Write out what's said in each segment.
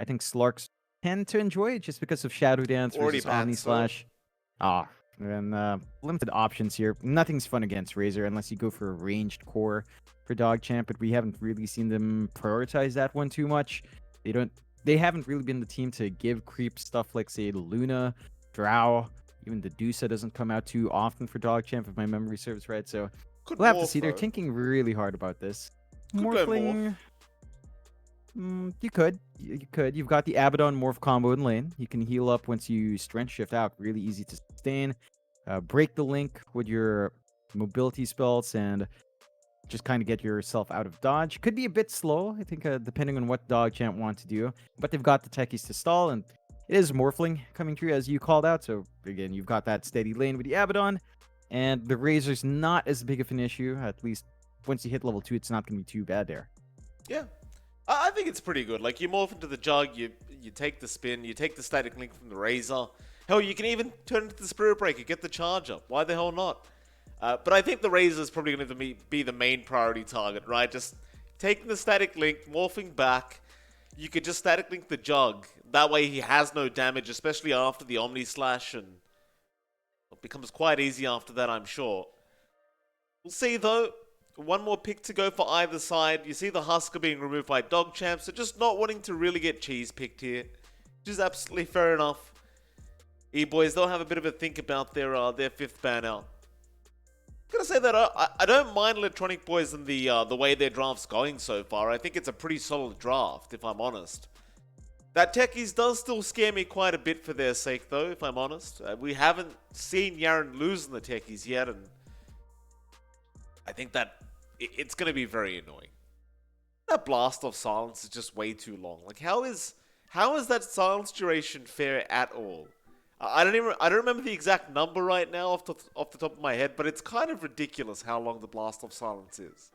I think Slarks tend to enjoy it just because of Shadow Dance Already versus banned, Omni so Slash. Ah, and limited options here. Nothing's fun against Razor unless you go for a ranged core for DogChamp, but we haven't really seen them prioritize that one too much. They don't. They haven't really been the team to give creep stuff like, say, Luna, Drow. Even the Dusa doesn't come out too often for DogChamp, if my memory serves right. So could we'll have to morph see. They're though. thinking really hard about this. Could go morph. Morphling. You could. You could. You've got the Abaddon morph combo in lane. You can heal up once you strength shift out. Really easy to sustain. Break the link with your mobility spells and just kind of get yourself out of dodge. Could be a bit slow, I think, depending on what DogChamp want to do. But they've got the techies to stall, and it is Morphling coming through, as you called out. So, again, you've got that steady lane with the Abaddon, and the Razor's not as big of an issue. At least once you hit level 2, it's not going to be too bad there. Yeah. I think it's pretty good. Like, you morph into the Jug, you take the spin, you take the static link from the Razor. Hell, you can even turn into the Spirit Breaker, get the charge up. Why the hell not? But I think the Razor is probably going to be the main priority target, right? Just taking the static link, morphing back. You could just static link the Jug. That way he has no damage, especially after the Omni Slash, and it becomes quite easy after that, I'm sure. We'll see, though. One more pick to go for either side. You see the Husker being removed by DogChamp, so just not wanting to really get cheese picked here, which is absolutely fair enough. Eboys, they'll have a bit of a think about their 5th ban out. Gotta say that I don't mind Electronic Boys and the way their draft's going so far. I think it's a pretty solid draft, if I'm honest. That Techies does still scare me quite a bit for their sake, though, if I'm honest. We haven't seen Yaren lose in the Techies yet, and I think that it's going to be very annoying. That Blast of Silence is just way too long. Like, how is that silence duration fair at all? I don't remember the exact number right now off the top of my head, but it's kind of ridiculous how long the Blast of Silence is.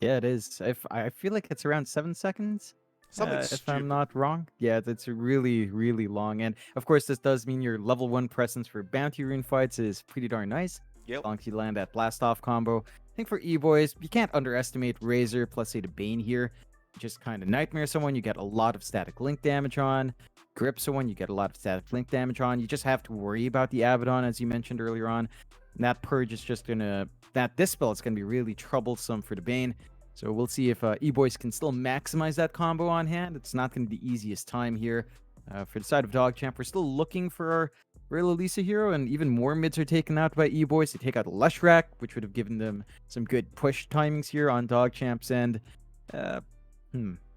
Yeah, it is. I feel like it's around 7 seconds. Something If stupid. I'm not wrong. Yeah, that's really, really long. And of course, this does mean your level 1 presence for bounty rune fights is pretty darn nice. Yep. As long as you land that blast off combo. I think for E-Boys, you can't underestimate Razor plus, say, the Bane here. Just kind of Nightmare someone, you get a lot of static link damage on. Grip someone, you get a lot of static link damage on. You just have to worry about the Abaddon, as you mentioned earlier on. And that Purge is just gonna... That Dispel is gonna be really troublesome for the Bane. So we'll see if E-Boys can still maximize that combo on hand. It's not going to be the easiest time here. For the side of DogChamp, we're still looking for our Rayla Lisa hero, and even more mids are taken out by E-Boys. They take out Lushrak, which would have given them some good push timings here on DogChamp's end.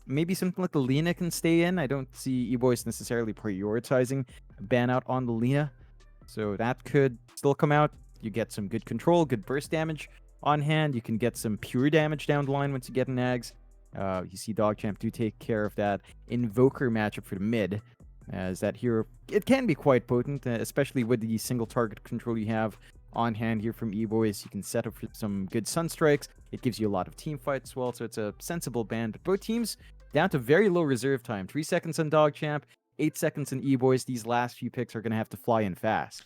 Maybe something like the Lina can stay in. I don't see E-Boys necessarily prioritizing a ban out on the Lina. So that could still come out. You get some good control, good burst damage on hand. You can get some pure damage down the line once you get nags. You see DogChamp do take care of that Invoker matchup for the mid, as that hero, it can be quite potent, especially with the single target control you have on hand here from E-Boys. You can set up for some good Sunstrikes. It gives you a lot of team fights as well, so it's a sensible ban. But both teams down to very low reserve time. 3 seconds on DogChamp, 8 seconds on E-Boys. These last few picks are going to have to fly in fast.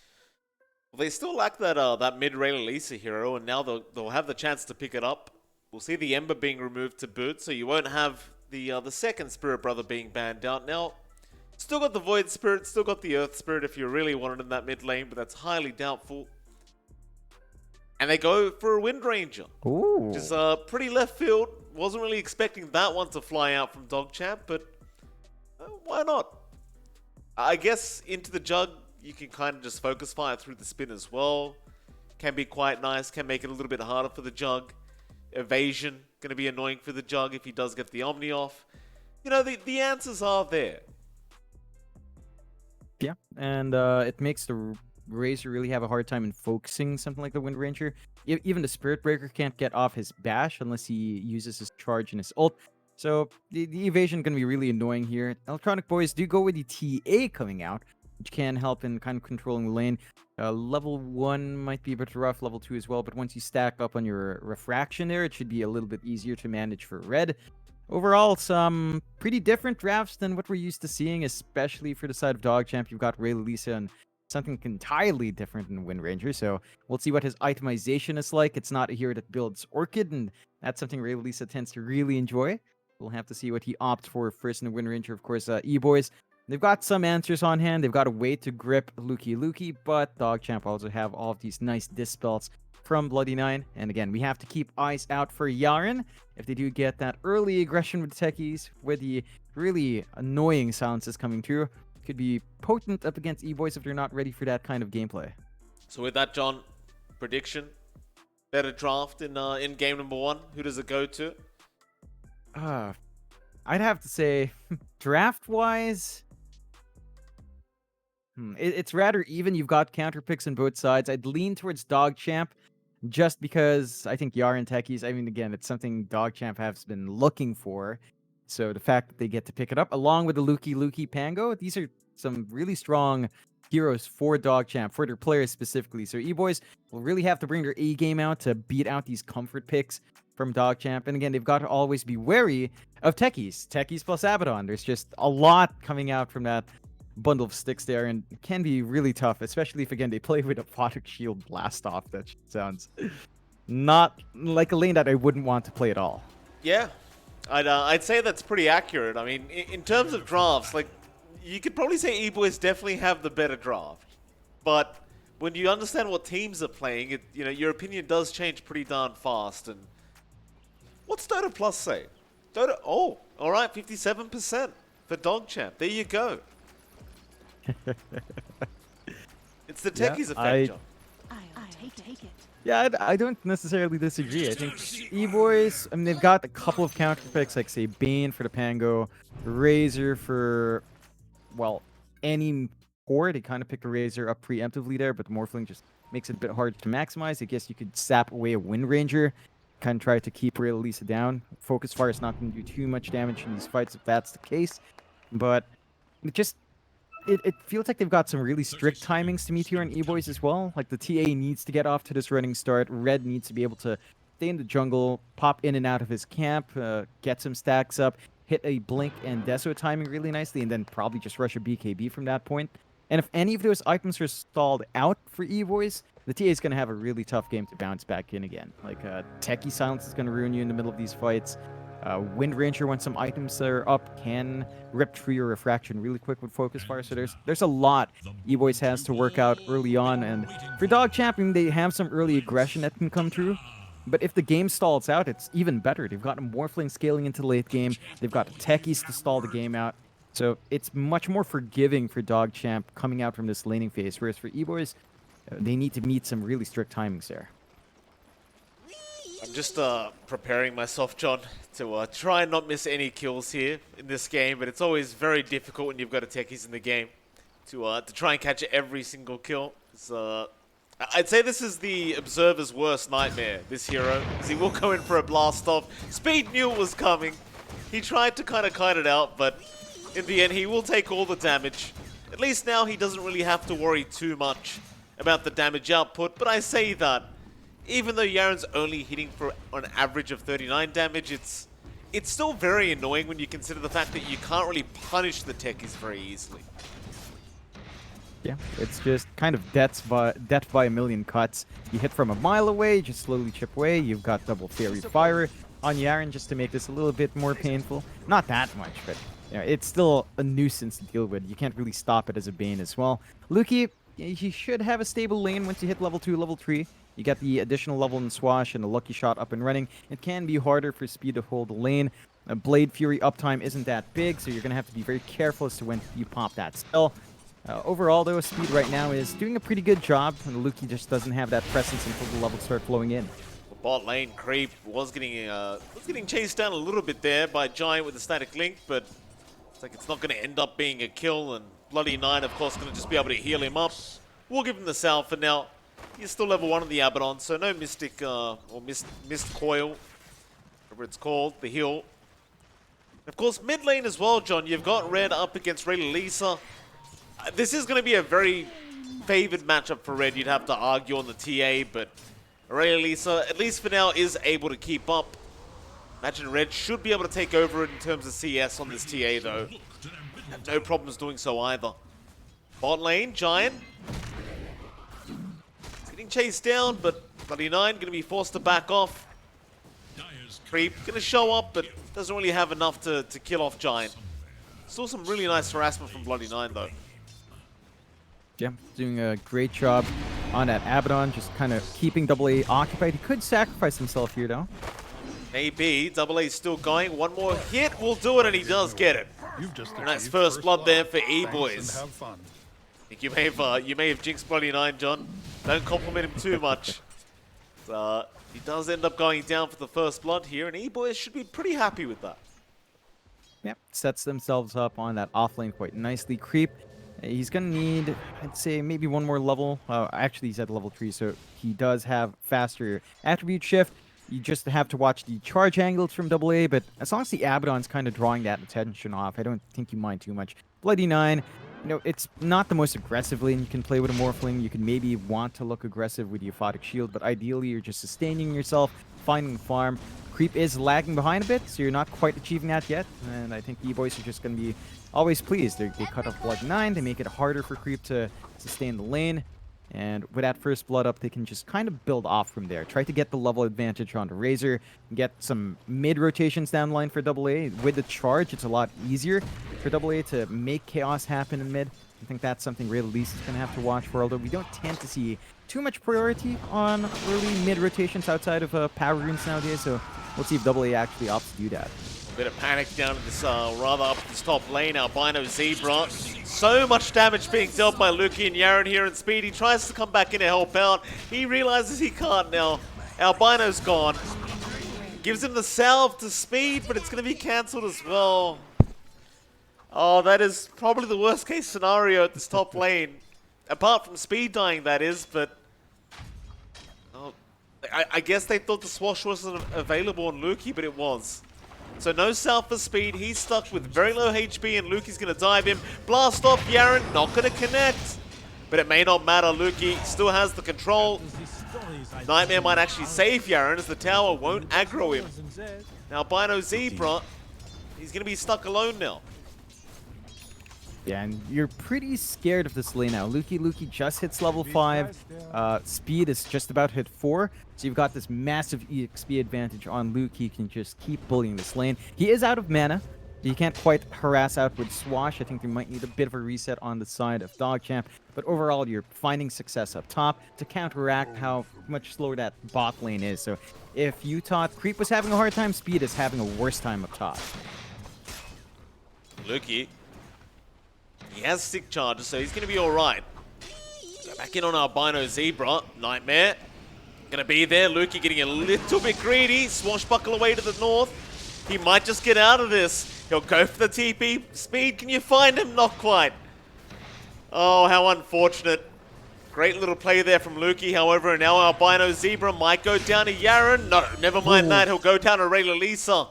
Well, they still lack that mid Rayla Lisa hero, and now they'll have the chance to pick it up. We'll see the Ember being removed to boot, so you won't have the second Spirit Brother being banned out. Now, still got the Void Spirit, still got the Earth Spirit if you really wanted in that mid lane, but that's highly doubtful. And they go for a Wind Ranger, which is pretty left field. Wasn't really expecting that one to fly out from DogChamp, but why not? I guess into the Jug, you can kind of just focus fire through the spin as well. Can be quite nice, can make it a little bit harder for the Jug. Evasion, going to be annoying for the Jug if he does get the Omni off. You know, the answers are there. Yeah, and it makes the Razor really have a hard time in focusing something like the Wind Ranger. Even the Spirit Breaker can't get off his bash unless he uses his charge and his ult. So the evasion going to be really annoying here. Electronic Boys do go with the TA coming out, which can help in kind of controlling the lane. Level 1 might be a bit rough, level 2 as well, but once you stack up on your refraction there, it should be a little bit easier to manage for red. Overall, some pretty different drafts than what we're used to seeing, especially for the side of DogChamp. You've got Rayla Lisa and something entirely different than Wind Ranger, so we'll see what his itemization is like. It's not a hero that builds Orchid, and that's something Rayla Lisa tends to really enjoy. We'll have to see what he opts for first in the Wind Ranger. Of course, Eboys, they've got some answers on hand. They've got a way to grip Luki, but DogChamp also have all of these nice dispels from Bloody Nine. And again, we have to keep eyes out for Yaren. If they do get that early aggression with techies, with the really annoying silences coming through, could be potent up against Eboys if they're not ready for that kind of gameplay. So with that, John, prediction, better draft in game number 1. Who does it go to? I'd have to say, draft-wise, it's rather even. You've got counter picks on both sides. I'd lean towards DogChamp just because I think Yaren techies, I mean, again, it's something DogChamp has been looking for. So the fact that they get to pick it up, along with the Luki Pango, these are some really strong heroes for DogChamp, for their players specifically. So Eboys will really have to bring their A game out to beat out these comfort picks from DogChamp. And again, they've got to always be wary of techies. Techies plus Abaddon. There's just a lot coming out from that bundle of sticks there, and it can be really tough, especially if, again, they play with a Product Shield Blast-Off. That sounds not like a lane that I wouldn't want to play at all. Yeah, I'd say that's pretty accurate. I mean, in terms of drafts, like, you could probably say Eboys definitely have the better draft. But when you understand what teams are playing, your opinion does change pretty darn fast. And what's Dota Plus say? Dota, oh, all right, 57% for DogChamp. There you go. It's the techies effect, John. Take it. Yeah, I don't necessarily disagree. I think Eboys, I mean, they've got a couple of counter picks, like, say, Bane for the Pango, Razor for, well, any core. They kind of picked a Razor up preemptively there, but the Morphling just makes it a bit hard to maximize. I guess you could sap away a Wind Ranger, kind of try to keep Lisa down. Focus Fire is not going to do too much damage in these fights if that's the case. But it feels like they've got some really strict timings to meet here on Eboys as well. Like, the TA needs to get off to this running start. Red needs to be able to stay in the jungle, pop in and out of his camp, get some stacks up, hit a Blink and Deso timing really nicely, and then probably just rush a BKB from that point. And if any of those items are stalled out for Eboys, the TA is going to have a really tough game to bounce back in again. Like, Techie Silence is going to ruin you in the middle of these fights. Wind Ranger, when some items are up, can rip through your refraction really quick with Focus Fire. So there's a lot Eboys has to work out early on. And for DogChamp, they have some early aggression that can come through. But if the game stalls out, it's even better. They've got a Morphling scaling into the late game. They've got techies to stall the game out. So it's much more forgiving for DogChamp coming out from this laning phase. Whereas for Eboys, they need to meet some really strict timings there. I'm just preparing myself, John, to try and not miss any kills here in this game. But it's always very difficult when you've got a techies in the game to try and catch every single kill. I'd say this is the Observer's worst nightmare, this hero, because he will go in for a blast off. Speed knew it was coming. He tried to kind of kite it out, but in the end, he will take all the damage. At least now he doesn't really have to worry too much about the damage output. But I say that, even though Yaren's only hitting for an average of 39 damage, it's still very annoying when you consider the fact that you can't really punish the techies very easily. Yeah, it's just kind of death by a million cuts. You hit from a mile away, just slowly chip away. You've got double Fairy Fire on Yaren just to make this a little bit more painful. Not that much, but it's still a nuisance to deal with. You can't really stop it as a Bane as well. Luki, he should have a stable lane once you hit level 2, level 3. You get the additional level in Swash and the Lucky Shot up and running. It can be harder for Speed to hold the lane. Blade Fury uptime isn't that big, so you're going to have to be very careful as to when you pop that spell. Overall, though, Speed right now is doing a pretty good job, and Luki just doesn't have that presence until the levels start flowing in. The bot lane creep was getting chased down a little bit there by Giant with the static link, but it's like it's not going to end up being a kill, and Bloody Nine, of course, going to just be able to heal him up. We'll give him the salve for now. He's still level 1 on the Abaddon, so no Mystic or Mist Coil, whatever it's called, the heal. Of course, mid lane as well, John. You've got Red up against Lisa. This is going to be a very favored matchup for Red, you'd have to argue on the TA, but Lisa, at least for now, is able to keep up. Imagine Red should be able to take over in terms of CS on this TA, though. Have no problems doing so either. Bot lane, Giant. He's getting chased down, but Bloody Nine going to be forced to back off. Creep gonna show up, but doesn't really have enough to kill off Giant. Still some really nice harassment from Bloody Nine though. Yeah, doing a great job on that Abaddon, just kind of keeping AA occupied. He could sacrifice himself here though. Maybe. AA's still going. One more hit will do it, and he does get it. You've just Nice first blood there for Eboys. Have fun. I think you may have jinxed Bloody Nine, John. Don't compliment him too much. He does end up going down for the first blood here, and Eboys should be pretty happy with that. Yep, sets themselves up on that offlane quite nicely. Creep, he's gonna need, I'd say, maybe one more level. Actually, he's at level 3, so he does have faster attribute shift. You just have to watch the charge angles from AA, but as long as the Abaddon's kind of drawing that attention off, I don't think you mind too much. Bloody Nine, you know, it's not the most aggressive lane you can play with a Morphling. You can maybe want to look aggressive with the Aphotic Shield, but ideally you're just sustaining yourself, finding the farm. Creep is lagging behind a bit, so you're not quite achieving that yet, and I think E-Boys are just going to be always pleased. They cut off Blood 9, they make it harder for Creep to sustain the lane, and with that first blood up, they can just kind of build off from there. Try to get the level advantage onto Razor, get some mid-rotations down the line for AA. With the charge, it's a lot easier for AA to make chaos happen in mid. I think that's something Release is going to have to watch for, although we don't tend to see too much priority on early mid-rotations outside of power runes nowadays, so we'll see if AA actually opts to do that. A bit of panic down in this, rather up this top lane. Albino Zebra. So much damage being dealt by Luki and Yaren here in Speed. He tries to come back in to help out. He realizes he can't now. Albino's gone. Gives him the salve to Speed, but it's going to be cancelled as well. Oh, that is probably the worst case scenario at this top lane. Apart from Speed dying, that is, but... Oh, I guess they thought the Swash wasn't available on Luki, but it was. So no salve for Speed. He's stuck with very low HP, and Luki's going to dive him. Blast off Yaren, not going to connect. But it may not matter. Luki still has the control. Nightmare might actually save Yaren, as the tower won't aggro him. Now, Albino Zebra, he's going to be stuck alone now. Yeah, and you're pretty scared of this lane now. Luki just hits level 5. Speed is just about hit 4. So you've got this massive EXP advantage on Luki. He can just keep bullying this lane. He is out of mana. You can't quite harass out with Swash. I think they might need a bit of a reset on the side of DogChamp. But overall, you're finding success up top to counteract how much slower that bot lane is. So if you thought Creep was having a hard time, Speed is having a worse time up top. Luki. He has sick charges, so he's going to be alright. Back in on Albino Zebra. Nightmare. Going to be there. Luki getting a little bit greedy. Swashbuckle away to the north. He might just get out of this. He'll go for the TP. Speed, can you find him? Not quite. Oh, how unfortunate. Great little play there from Luki. However, now Albino Zebra might go down to Yaren. No, never mind that. He'll go down to Raylalisa.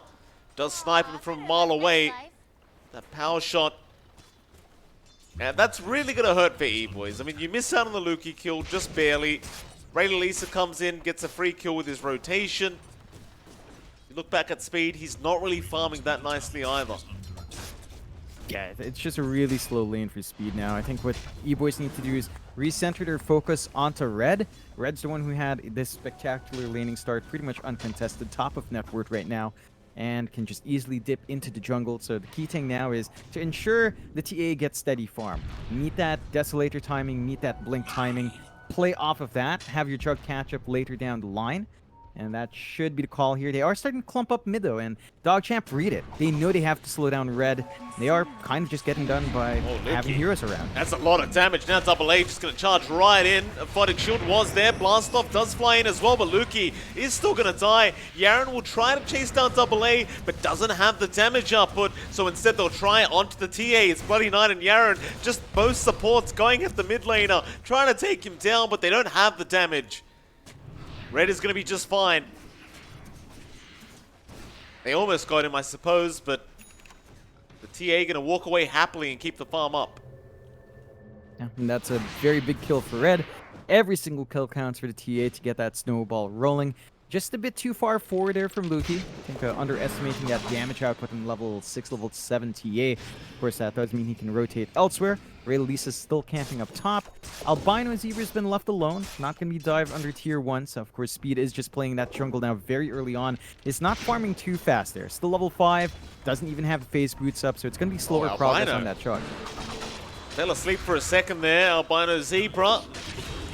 Does snipe him from a mile away. That power shot. And that's really going to hurt for E-Boys. I mean, you miss out on the Luki kill just barely. Raylalisa comes in, gets a free kill with his rotation. You look back at Speed, he's not really farming that nicely either. Yeah, it's just a really slow lane for Speed now. I think what E-Boys need to do is recenter their focus onto Red. Red's the one who had this spectacular laning start, pretty much uncontested, top of net worth right now, and can just easily dip into the jungle. So the key thing now is to ensure the TA gets steady farm. Meet that Desolator timing, meet that Blink timing, play off of that, have your Chug catch up later down the line. And that should be the call here. They are starting to clump up mid though, and DogChamp read it. They know they have to slow down Red. They are kind of just getting done by having heroes around. That's a lot of damage. Now AA just going to charge right in. Aphotic Shield was there. Blast off does fly in as well, but Luki is still going to die. Yaren will try to chase down AA, but doesn't have the damage output, so instead they'll try onto the TA. It's Bloody Knight and Yaren, just both supports going at the mid laner, trying to take him down, but they don't have the damage. Red is going to be just fine. They almost got him, I suppose, but the TA going to walk away happily and keep the farm up. Yeah, and that's a very big kill for Red. Every single kill counts for the TA to get that snowball rolling. Just a bit too far forward there from Luki. I think underestimating that damage output in level 6, level 7 TA. Of course, that does mean he can rotate elsewhere. Lisa's still camping up top. Albino Zebra's been left alone. Not going to be dived under tier 1. So, of course, Speed is just playing that jungle now very early on. It's not farming too fast there. Still level 5. Doesn't even have phase boots up. So it's going to be slower progress on that charge. Fell asleep for a second there. Albino Zebra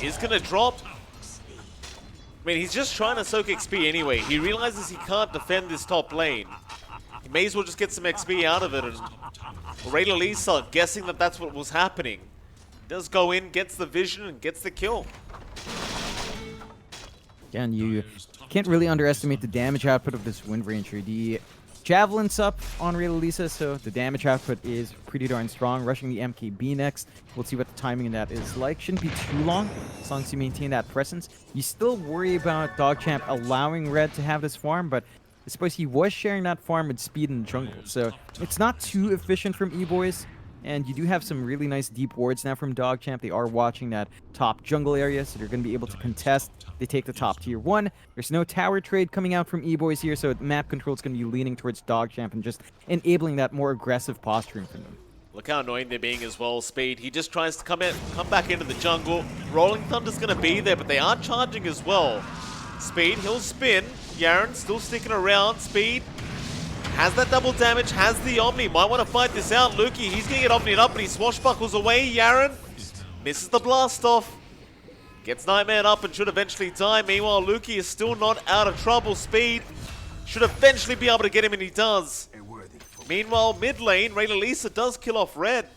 is going to drop. I mean, he's just trying to soak XP anyway. He realizes he can't defend this top lane. He may as well just get some XP out of it. And Lisa, guessing that that's what was happening, does go in, gets the vision, and gets the kill. Again, you can't really underestimate the damage output of this Wind Ranger. The Javelin's up on Lisa, so the damage output is pretty darn strong. Rushing the MKB next. We'll see what the timing of that is like. Shouldn't be too long, as long as you maintain that presence. You still worry about DogChamp allowing Red to have this farm, but I suppose he was sharing that farm with Speed in the jungle, so it's not too efficient from Eboys. And you do have some really nice deep wards now from DogChamp. They are watching that top jungle area, so they're going to be able to contest. They take the top tier 1. There's no tower trade coming out from Eboys here, so map control is going to be leaning towards DogChamp and just enabling that more aggressive posturing from them. Look how annoying they're being as well, Speed. He just tries to come back into the jungle. Rolling Thunder's going to be there, but they are charging as well. Speed, he'll spin. Yaren still sticking around. Speed has that double damage, has the Omni. Might want to fight this out. Luki, he's going to get Omni'd up, but he swashbuckles away. Yaren misses the blast off. Gets Nightmare up and should eventually die. Meanwhile, Luki is still not out of trouble. Speed should eventually be able to get him, and he does. Meanwhile, mid lane, Lisa does kill off Red.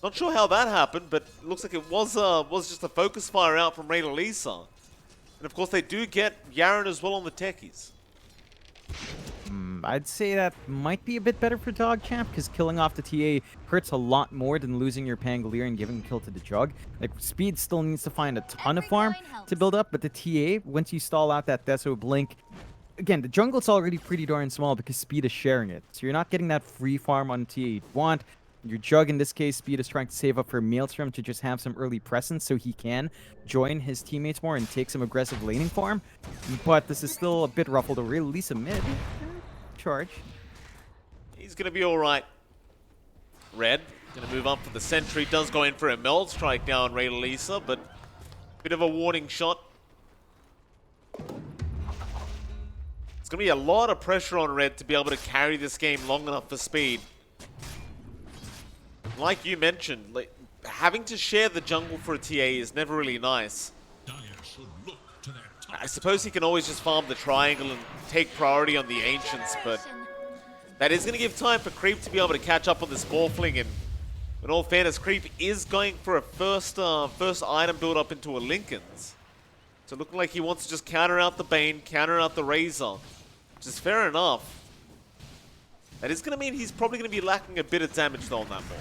Not sure how that happened, but it looks like it was just a focus fire out from Lisa. And of course, they do get Yaren as well on the techies. I'd say that might be a bit better for DogChamp, because killing off the TA hurts a lot more than losing your Pangolier and giving a kill to the Jug. Like, Speed still needs to find a ton of farm to build up, but the TA, once you stall out that Deso Blink, again, the jungle's already pretty darn small because Speed is sharing it. So you're not getting that free farm on TA you'd want. Your Jug, in this case, Speed is trying to save up for Maelstrom to just have some early presence so he can join his teammates more and take some aggressive laning farm. But this is still a bit ruffled. Lisa mid. Charge. He's going to be all right. Red going to move up for the sentry. Does go in for a meld strike now on Lisa, but bit of a warning shot. It's going to be a lot of pressure on Red to be able to carry this game long enough for Speed. Like you mentioned, like, having to share the jungle for a TA is never really nice. I suppose he can always just farm the triangle and take priority on the Ancients, but that is going to give time for Creep to be able to catch up on this Morphling. And in all fairness, Creep is going for a first item build up into a Lincoln's. So looking like he wants to just counter out the Bane, counter out the Razor, which is fair enough. That is going to mean he's probably going to be lacking a bit of damage though on that ball.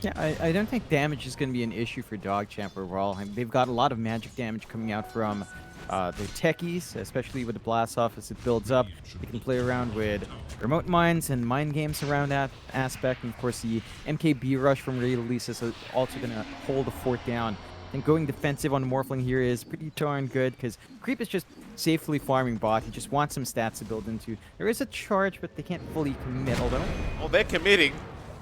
Yeah, I don't think damage is going to be an issue for DogChamp overall. I mean, they've got a lot of magic damage coming out from their techies, especially with the blast off as it builds up. They can play around with remote mines and mind games around that aspect. And of course, the MKB rush from Lisa is also going to hold the fort down. And going defensive on Morphling here is pretty darn good because Creep is just safely farming bot. He just wants some stats to build into. There is a charge, but they can't fully commit, although... Oh, they're committing.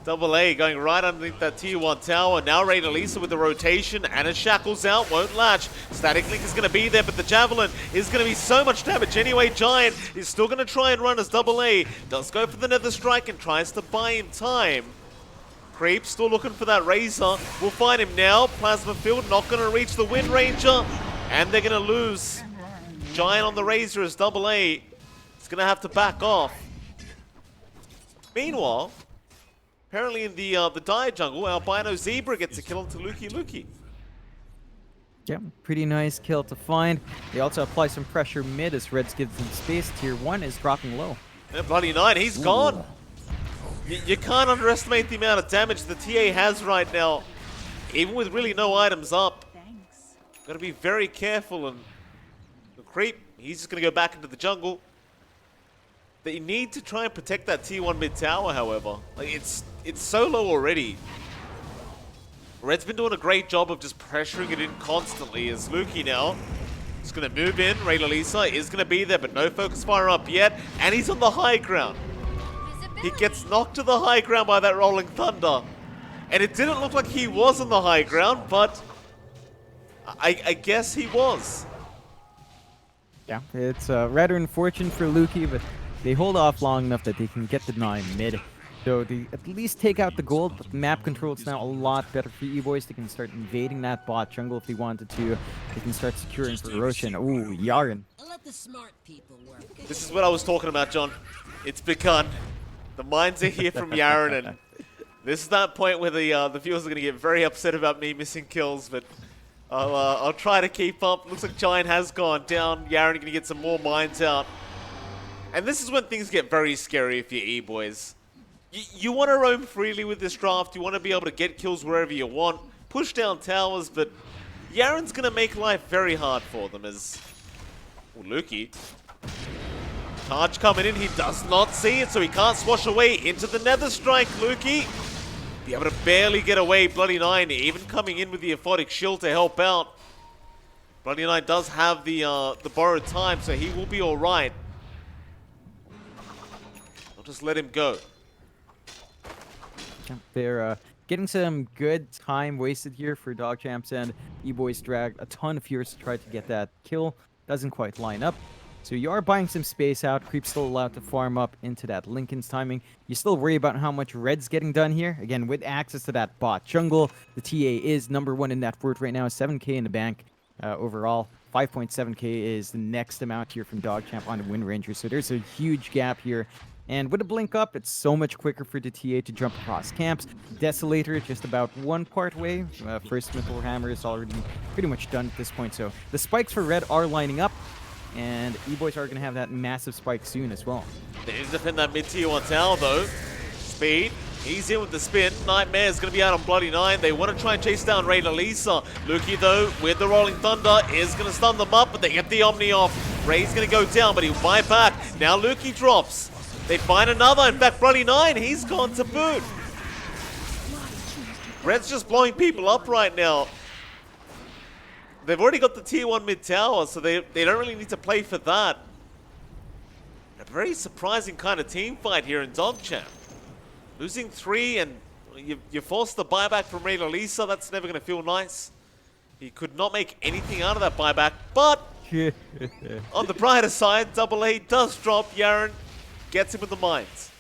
Double A going right underneath that tier 1 tower. Now Lisa with the rotation, and it shackles out, won't latch. Static Link is going to be there, but the Javelin is going to be so much damage anyway. Giant is still going to try and run as Double A. Does go for the Nether Strike and tries to buy him time. Creep still looking for that Razor. We'll find him now. Plasma Field not going to reach the Wind Ranger, and they're going to lose. Giant on the Razor as Double A. It's going to have to back off. Meanwhile, apparently in the Dire jungle, Albino Zebra gets a kill onto Luki. Yeah, pretty nice kill to find. They also apply some pressure mid as Reds gives them space. Tier 1 is dropping low. Yeah, Bloody Knight, he's gone. You can't underestimate the amount of damage the TA has right now, even with really no items up. Got to be very careful, and the Creep, he's just going to go back into the jungle. They need to try and protect that tier 1 mid tower, however. Like, it's so low already. Red's been doing a great job of just pressuring it in constantly as Luki now He's going to move in. Ray Lalisa is going to be there, but no focus fire up yet. And he's on the high ground. He gets knocked to the high ground by that Rolling Thunder. And it didn't look like he was on the high ground, but I guess he was. Yeah, it's rather unfortunate for Lukey, but they hold off long enough that they can get the 9 mid. So they at least take out the gold, but the map control is now a lot better for Eboys. They can start invading that bot jungle if they wanted to. They can start securing for Roshan. Ooh, Yaren. Let the smart people work. This is what I was talking about, John. It's begun. The mines are here from Yaren, and this is that point where the viewers are going to get very upset about me missing kills, but I'll try to keep up. Looks like Giant has gone down. Yaren going to get some more mines out. And this is when things get very scary if you're E-Boys. You want to roam freely with this draft. You want to be able to get kills wherever you want, push down towers, but Yaren's going to make life very hard for them as... Oh, Lukey. Charge coming in. He does not see it, so he can't swash away into the Nether Strike. Lukey be able to barely get away. Bloody Nine even coming in with the Aphotic Shield to help out. Bloody Nine does have the borrowed time, so he will be all right. I'll just let him go. They're getting some good time wasted here for DogChamps, and Eboys dragged a ton of heroes to try to get that kill. Doesn't quite line up. So you are buying some space out. Creep's still allowed to farm up into that Lincoln's timing. You still worry about how much red's getting done here. Again, with access to that bot jungle, the TA is #1 in that fort right now. 7k in the bank overall. 5.7k is the next amount here from DogChamp on the Wind Ranger. So there's a huge gap here. And with a blink up, it's so much quicker for the TA to jump across camps. Desolator just about one part away. First Mythical Hammer is already pretty much done at this point. So the spikes for red are lining up. And Eboys are going to have that massive spike soon as well. They need to defend that mid-tier 1 tower though. Speed. He's in with the spin. Nightmare is going to be out on Bloody Nine. They want to try and chase down Ray Lalisa. Lukey, though, with the Rolling Thunder, is going to stun them up, but they get the Omni off. Ray's going to go down, but he'll buy back. Now Lukey drops. They find another. In fact, Bloody Nine, he's gone to boot. Red's just blowing people up right now. They've already got the tier 1 mid tower, so they don't really need to play for that. A very surprising kind of team fight here in DogChamp. Losing 3 and you forced the buyback from Ray Lalisa. That's never going to feel nice. He could not make anything out of that buyback, but on the brighter side, Double A does drop. Yaren gets him with the mines.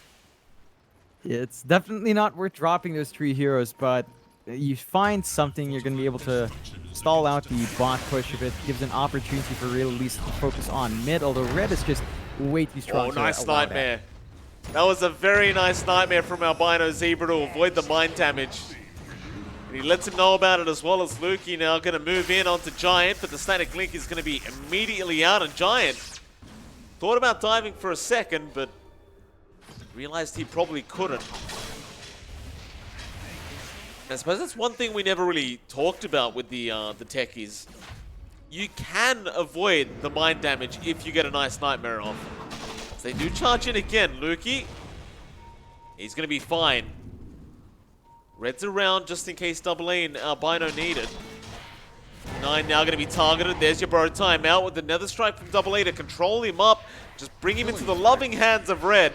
It's definitely not worth dropping those 3 heroes, but you find something, you're going to be able to stall out the bot push if it gives an opportunity for Ray Lalisa to focus on mid, although red is just way too strong. Oh, nice Nightmare. That was a very nice Nightmare from Albino Zebra to avoid the mine damage. And he lets him know about it as well as Lukey now going to move in onto Giant, but the static link is going to be immediately out on Giant. Thought about diving for a second, but realized he probably couldn't. I suppose that's one thing we never really talked about with the techies. You can avoid the mine damage if you get a nice Nightmare off. So they do charge in again. Lukey, he's going to be fine. Red's around just in case Double A and Albino need it. Nine now going to be targeted. There's your borrowed timeout with the Nether Strike from Double A to control him up. Just bring him into the loving hands of Red,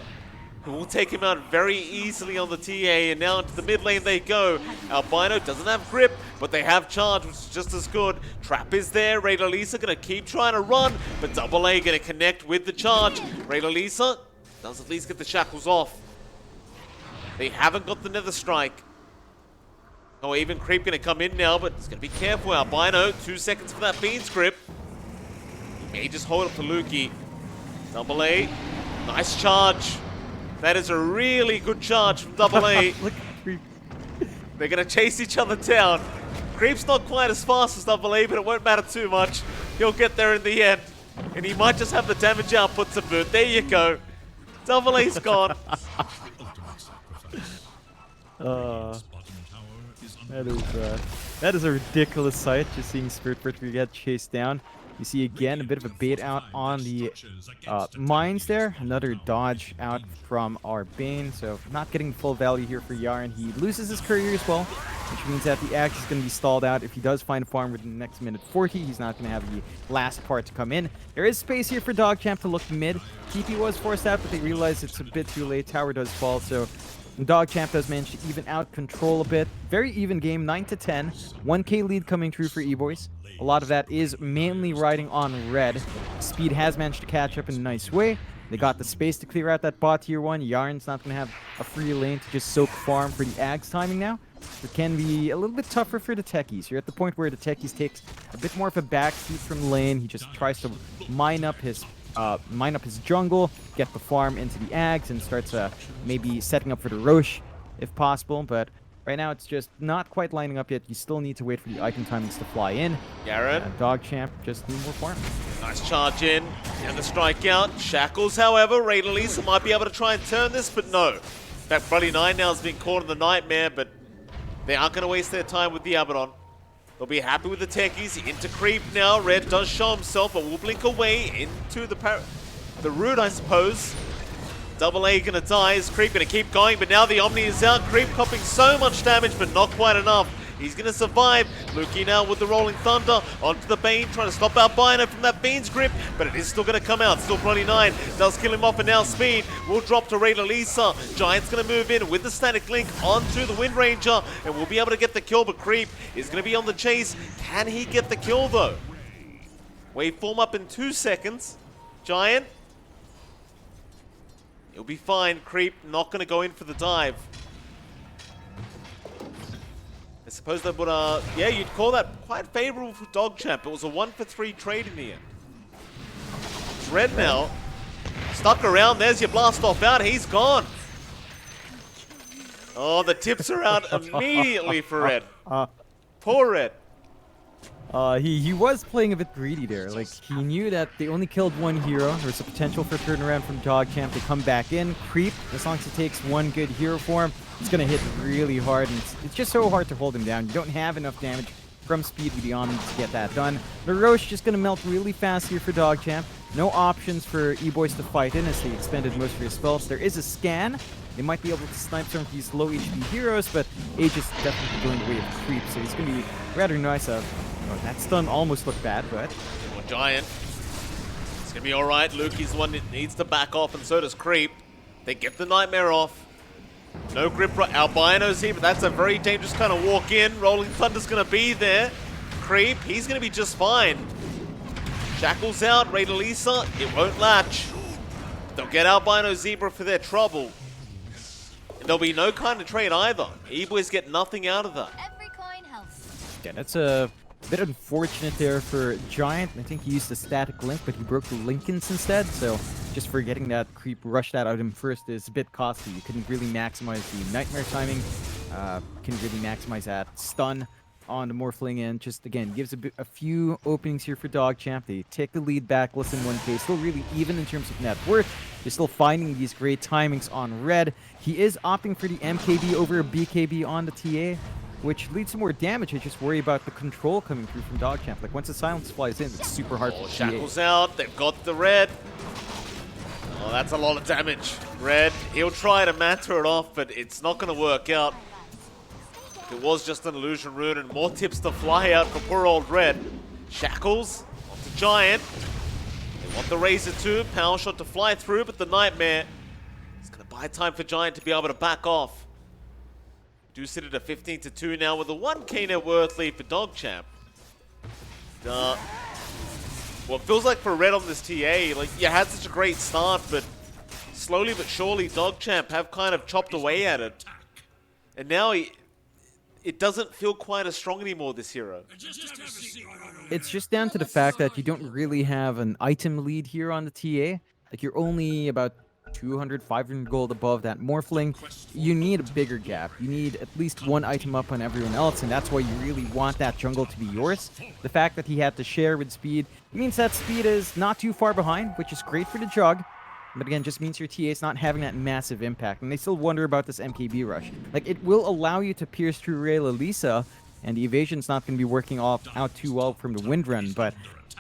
who will take him out very easily on the TA. And now into the mid lane they go. Albino doesn't have grip, but they have charge, which is just as good. Trap is there. Ray Lalisa going to keep trying to run, but Double A going to connect with the charge. Ray Lalisa does at least get the shackles off. They haven't got the Nether Strike. Oh, even Creep going to come in now, but he's going to be careful. Albino, 2 seconds for that Bean's grip. He may just hold up to Lukey. Double A, nice charge. That is a really good charge from Double A. Look at Creep. They're going to chase each other down. Creep's not quite as fast as Double A, but it won't matter too much. He'll get there in the end. And he might just have the damage output to boot. There you go. Double A's gone. That is a ridiculous sight, just seeing Spirit Butcher get chased down. You see again a bit of a bait out on the mines there. Another dodge out from our Bane, so not getting full value here for Yarn. He loses his courier as well, which means that the axe is going to be stalled out. If he does find a farm within the next minute 40, he's not going to have the last part to come in. There is space here for DogChamp to look mid. TP was forced out, but they realize it's a bit too late. Tower does fall, so DogChamp does manage to even out control a bit. Very even game, 9-10. 1k lead coming through for Eboys. A lot of that is mainly riding on red. Speed has managed to catch up in a nice way. They got the space to clear out that bot tier 1. Yarn's not going to have a free lane to just soak farm for the Ags timing now. It can be a little bit tougher for the techies. You're at the point where the techies takes a bit more of a backseat from lane. He just tries to mine up his jungle, get the farm into the Ags, and starts maybe setting up for the Roche if possible. But right now it's just not quite lining up yet. You still need to wait for the item timings to fly in. Garen. DogChamp just need more farm. Nice charge in, and the strikeout. Shackles, however, Ray Lisa might be able to try and turn this, but no. In fact, Bloody 9 now has been caught in the nightmare, but they aren't going to waste their time with the Abaddon. They'll be happy with the techies. Into creep now. Red does show himself, but will blink away into the root, I suppose. Double A gonna die. Is Creep gonna keep going? But now the Omni is out. Creep copping so much damage, but not quite enough. He's gonna survive. Lukey now with the Rolling Thunder onto the Bane, trying to stop Albino from that Bane's grip, but it is still gonna come out. Still Bloody 9 does kill him off, and now Speed will drop to Rayla Lisa. Giant's gonna move in with the static link onto the Wind Ranger, and will be able to get the kill, but Creep is gonna be on the chase. Can he get the kill though? Waveform up in 2 seconds. Giant. He'll be fine. Creep not gonna go in for the dive. I suppose that would, yeah, you'd call that quite favorable for DogChamp. It was a 1-for-3 trade in the end. Red now, stuck around. There's your blast off out. He's gone. Oh, the tips are out immediately for Red. Poor Red. He was playing a bit greedy there. Like, he knew that they only killed one hero. There's a potential for turnaround from DogChamp. They come back in. Creep, as long as he takes one good hero for him, it's going to hit really hard. And it's just so hard to hold him down. You don't have enough damage from Speed with the Omni to get that done. The Roche just going to melt really fast here for DogChamp. No options for Eboys to fight in as they expended most of their spells. There is a scan. They might be able to snipe some of these low HP heroes, but Age is definitely going the way of Creep, so he's going to be rather nice of. Oh, that stun almost looked bad, but... Well, Giant. It's going to be alright. Lukey's the one that needs to back off, and so does Creep. They get the Nightmare off. No grip. Albino's here, but that's a very dangerous kind of walk in. Rolling Thunder's going to be there. Creep, he's going to be just fine. Shackles out. Raider Lisa, it won't latch. They'll get Albino Zebra for their trouble. And there'll be no kind of trade either. E-Boys get nothing out of that. Every coin helps. Yeah, that's a bit unfortunate there for Giant. I think he used the static link, but he broke the Lincolns instead, so just for getting that Creep rush that out of him first is a bit costly. You couldn't really maximize the Nightmare timing. Couldn't really maximize that stun on the Morphling, and just, again, gives a few openings here for DogChamp. They take the lead back, less than 1k. Still really even in terms of net worth. They're still finding these great timings on Red. He is opting for the MKB over a BKB on the TA, which leads to more damage. I just worry about the control coming through from DogChamp. Like, once the silence flies in, it's super hard for Shackles out. They've got the Red. Oh, that's a lot of damage. Red, he'll try to matter it off, but it's not going to work out. It was just an illusion rune, and more tips to fly out for poor old Red. Shackles onto Giant. They want the Razor too. Power shot to fly through, but the Nightmare is going to buy time for Giant to be able to back off. Do sit at a 15-2 now with a 1k net worth lead for DogChamp. Well, it feels like for Red on this TA, like, you had such a great start, but slowly but surely DogChamp have kind of chopped away at it. And now it doesn't feel quite as strong anymore, this hero. It's just down to the fact that you don't really have an item lead here on the TA. Like, you're only about 200, 500 gold above that Morphling. You need a bigger gap. You need at least one item up on everyone else, and that's why you really want that jungle to be yours. The fact that he had to share with Speed means that Speed is not too far behind, which is great for the jug. But again, just means your TA is not having that massive impact. And they still wonder about this MKB rush. Like, it will allow you to pierce through Rayla Lisa, and the evasion's not going to be working out too well from the wind run. But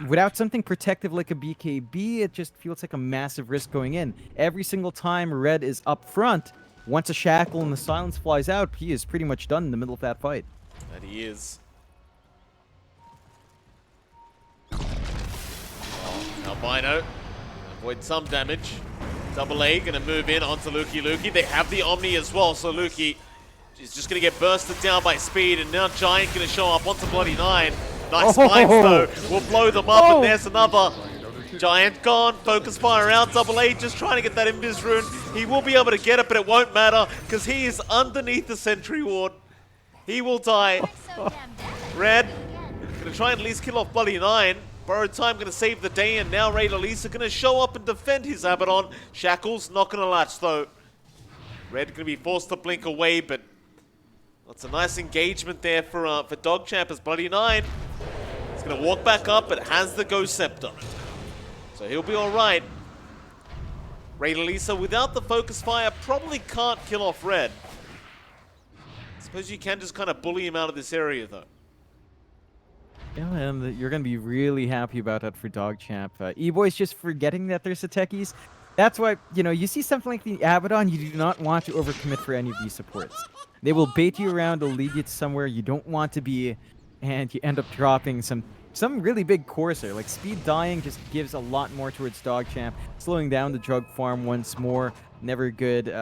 without something protective like a BKB, it just feels like a massive risk going in. Every single time Red is up front, once a shackle and the silence flies out, he is pretty much done in the middle of that fight. That he is. Albino, avoid some damage. Double A gonna move in onto Lukey. They have the Omni as well, so Lukey is just gonna get bursted down by Speed, and now Giant gonna show up onto Bloody 9. Nice mines though, will blow them up, and there's another. Giant gone, focus fire out, Double A just trying to get that Invis rune. He will be able to get it, but it won't matter, because he is underneath the Sentry Ward. He will die. Red, gonna try and at least kill off Bloody 9. Borrowed time gonna save the day, and now Ray Lisa gonna show up and defend his Abaddon. Shackles not gonna latch though. Red gonna be forced to blink away, but that's a nice engagement there for DogChamp as Bloody 9. He's gonna walk back up, but has the Ghost Scepter, so he'll be all right. Ray Lisa without the focus fire probably can't kill off Red. I suppose you can just kind of bully him out of this area though. Yeah, and you're going to be really happy about that for DogChamp. Eboys just forgetting that there's a techies. That's why, you know, you see something like the Abaddon, you do not want to overcommit for any of these supports. They will bait you around, they'll lead you to somewhere you don't want to be, and you end up dropping some really big Corsair. Like, Speed dying just gives a lot more towards DogChamp. Slowing down the drug farm once more. Never good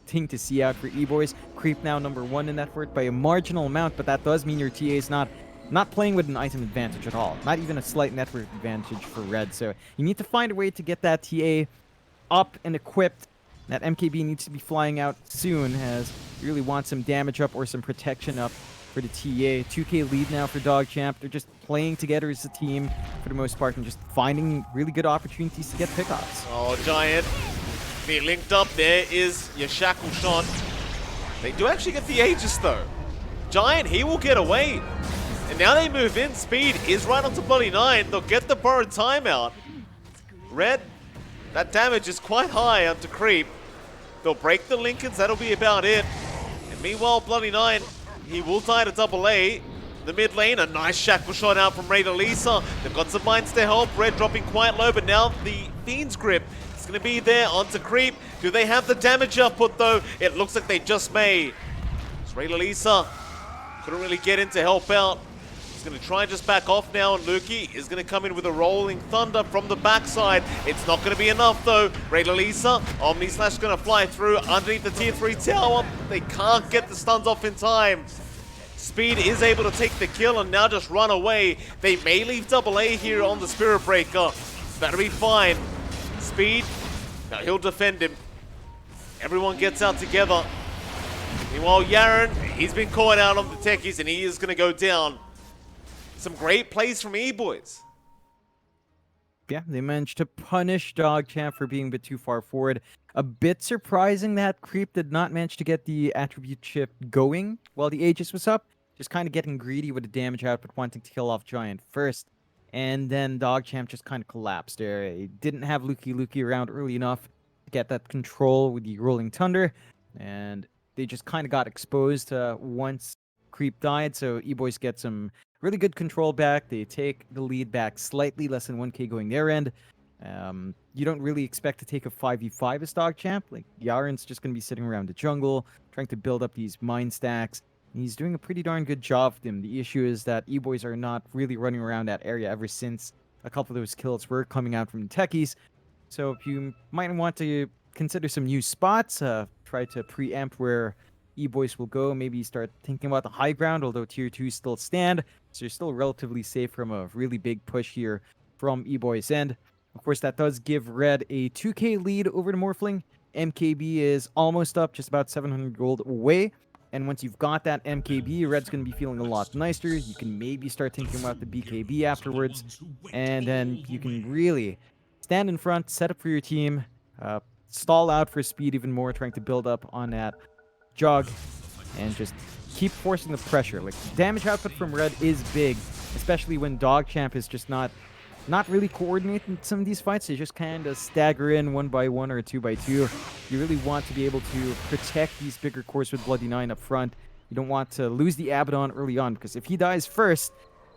thing to see out for Eboys. Creep now #1 in that fort by a marginal amount, but that does mean your TA is not playing with an item advantage at all. Not even a slight network advantage for Red. So you need to find a way to get that TA up and equipped. That MKB needs to be flying out soon, as you really want some damage up or some protection up for the TA. 2K lead now for DogChamp. They're just playing together as a team for the most part and just finding really good opportunities to get pickoffs. Oh, Giant. Being linked up there is your shackle shot. They do actually get the Aegis though. Giant, he will get away. And now they move in. Speed is right onto Bloody 9. They'll get the borrowed timeout. Red, that damage is quite high onto Creep. They'll break the Lincolns. That'll be about it. And meanwhile, Bloody 9, he will die to Double A. The mid lane, a nice shackle shot out from Ray Lisa. They've got some mines to help. Red dropping quite low, but now the Fiend's Grip is going to be there onto Creep. Do they have the damage output though? It looks like they just may. So Ray Lisa couldn't really get in to help out. He's going to try and just back off now, and Lukey is going to come in with a Rolling Thunder from the backside. It's not going to be enough though. Ray Lisa, Omni Slash going to fly through underneath the tier 3 tower. They can't get the stuns off in time. Speed is able to take the kill and now just run away. They may leave Double A here on the Spirit Breaker. That'll be fine. Speed, now he'll defend him. Everyone gets out together. Meanwhile, Yaren, he's been caught out on the techies and he is going to go down. Some great plays from Eboys. Yeah, they managed to punish DogChamp for being a bit too far forward. A bit surprising that Creep did not manage to get the attribute chip going while the Aegis was up. Just kind of getting greedy with the damage output, wanting to kill off Giant first. And then DogChamp just kind of collapsed there. He didn't have Lukey around early enough to get that control with the Rolling Thunder. And they just kind of got exposed once Creep died. So Eboys get some really good control back. They take the lead back slightly, less than 1k going their end. You don't really expect to take a 5v5 as DogChamp. Like, Yaren's just going to be sitting around the jungle, trying to build up these mine stacks. He's doing a pretty darn good job with them. The issue is that Eboys are not really running around that area ever since a couple of those kills were coming out from the techies. So if you might want to consider some new spots, try to preempt where Eboys will go, maybe start thinking about the high ground, although tier 2 still stand. So you're still relatively safe from a really big push here from Eboys' end. Of course, that does give Red a 2k lead over the Morphling. MKB is almost up, just about 700 gold away. And once you've got that MKB, Red's going to be feeling a lot nicer. You can maybe start thinking about the BKB afterwards. And then you can really stand in front, set up for your team, stall out for Speed even more, trying to build up on that jog, and just keep forcing the pressure. Like, damage output from Red is big, especially when DogChamp is just not really coordinating some of these fights. They just kind of stagger in 1x1 or 2x2. You really want to be able to protect these bigger cores with Bloody 9 up front You don't want to lose the Abaddon early on, because if he dies first,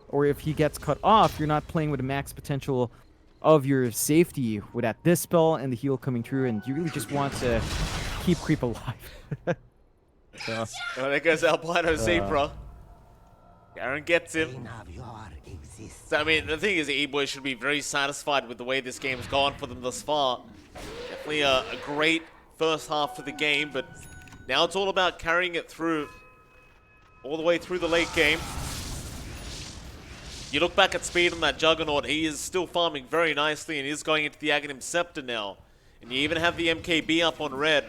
or if he gets cut off, you're not playing with the max potential of your safety with that Dispel and the heal coming through, and you really just want to keep creep alive. So, Oh, there goes Albino Zebra. Aaron gets him. So, I mean, the thing is, the Eboys should be very satisfied with the way this game's gone for them thus far. Definitely a great first half for the game, but now it's all about carrying it through, all the way through the late game. You look back at Speed on that Juggernaut, he is still farming very nicely and is going into the Aghanim Scepter now. And you even have the MKB up on red.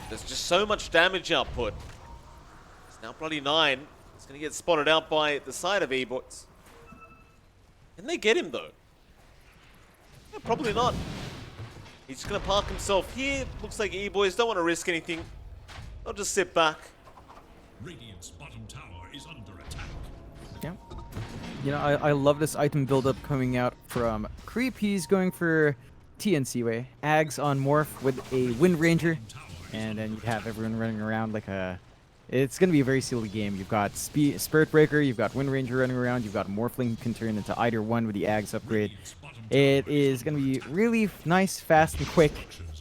There's just so much damage output. It's now bloody 9. It's going to get spotted out by the side of Eboys. Can they get him though? Yeah, probably not. He's just going to park himself here. Looks like Eboys don't want to risk anything. They'll just sit back. Radiant's bottom tower is under attack. yeah. You know, I love this item buildup coming out from Creep. He's going for TNC way. Ags on Morph with a Wind Ranger. And then you have everyone running around like a... It's going to be a very silly game. You've got Spirit Breaker, you've got Wind Ranger running around, you've got Morphling who can turn into either one with the Ags upgrade. It is going to be really nice, fast, and quick,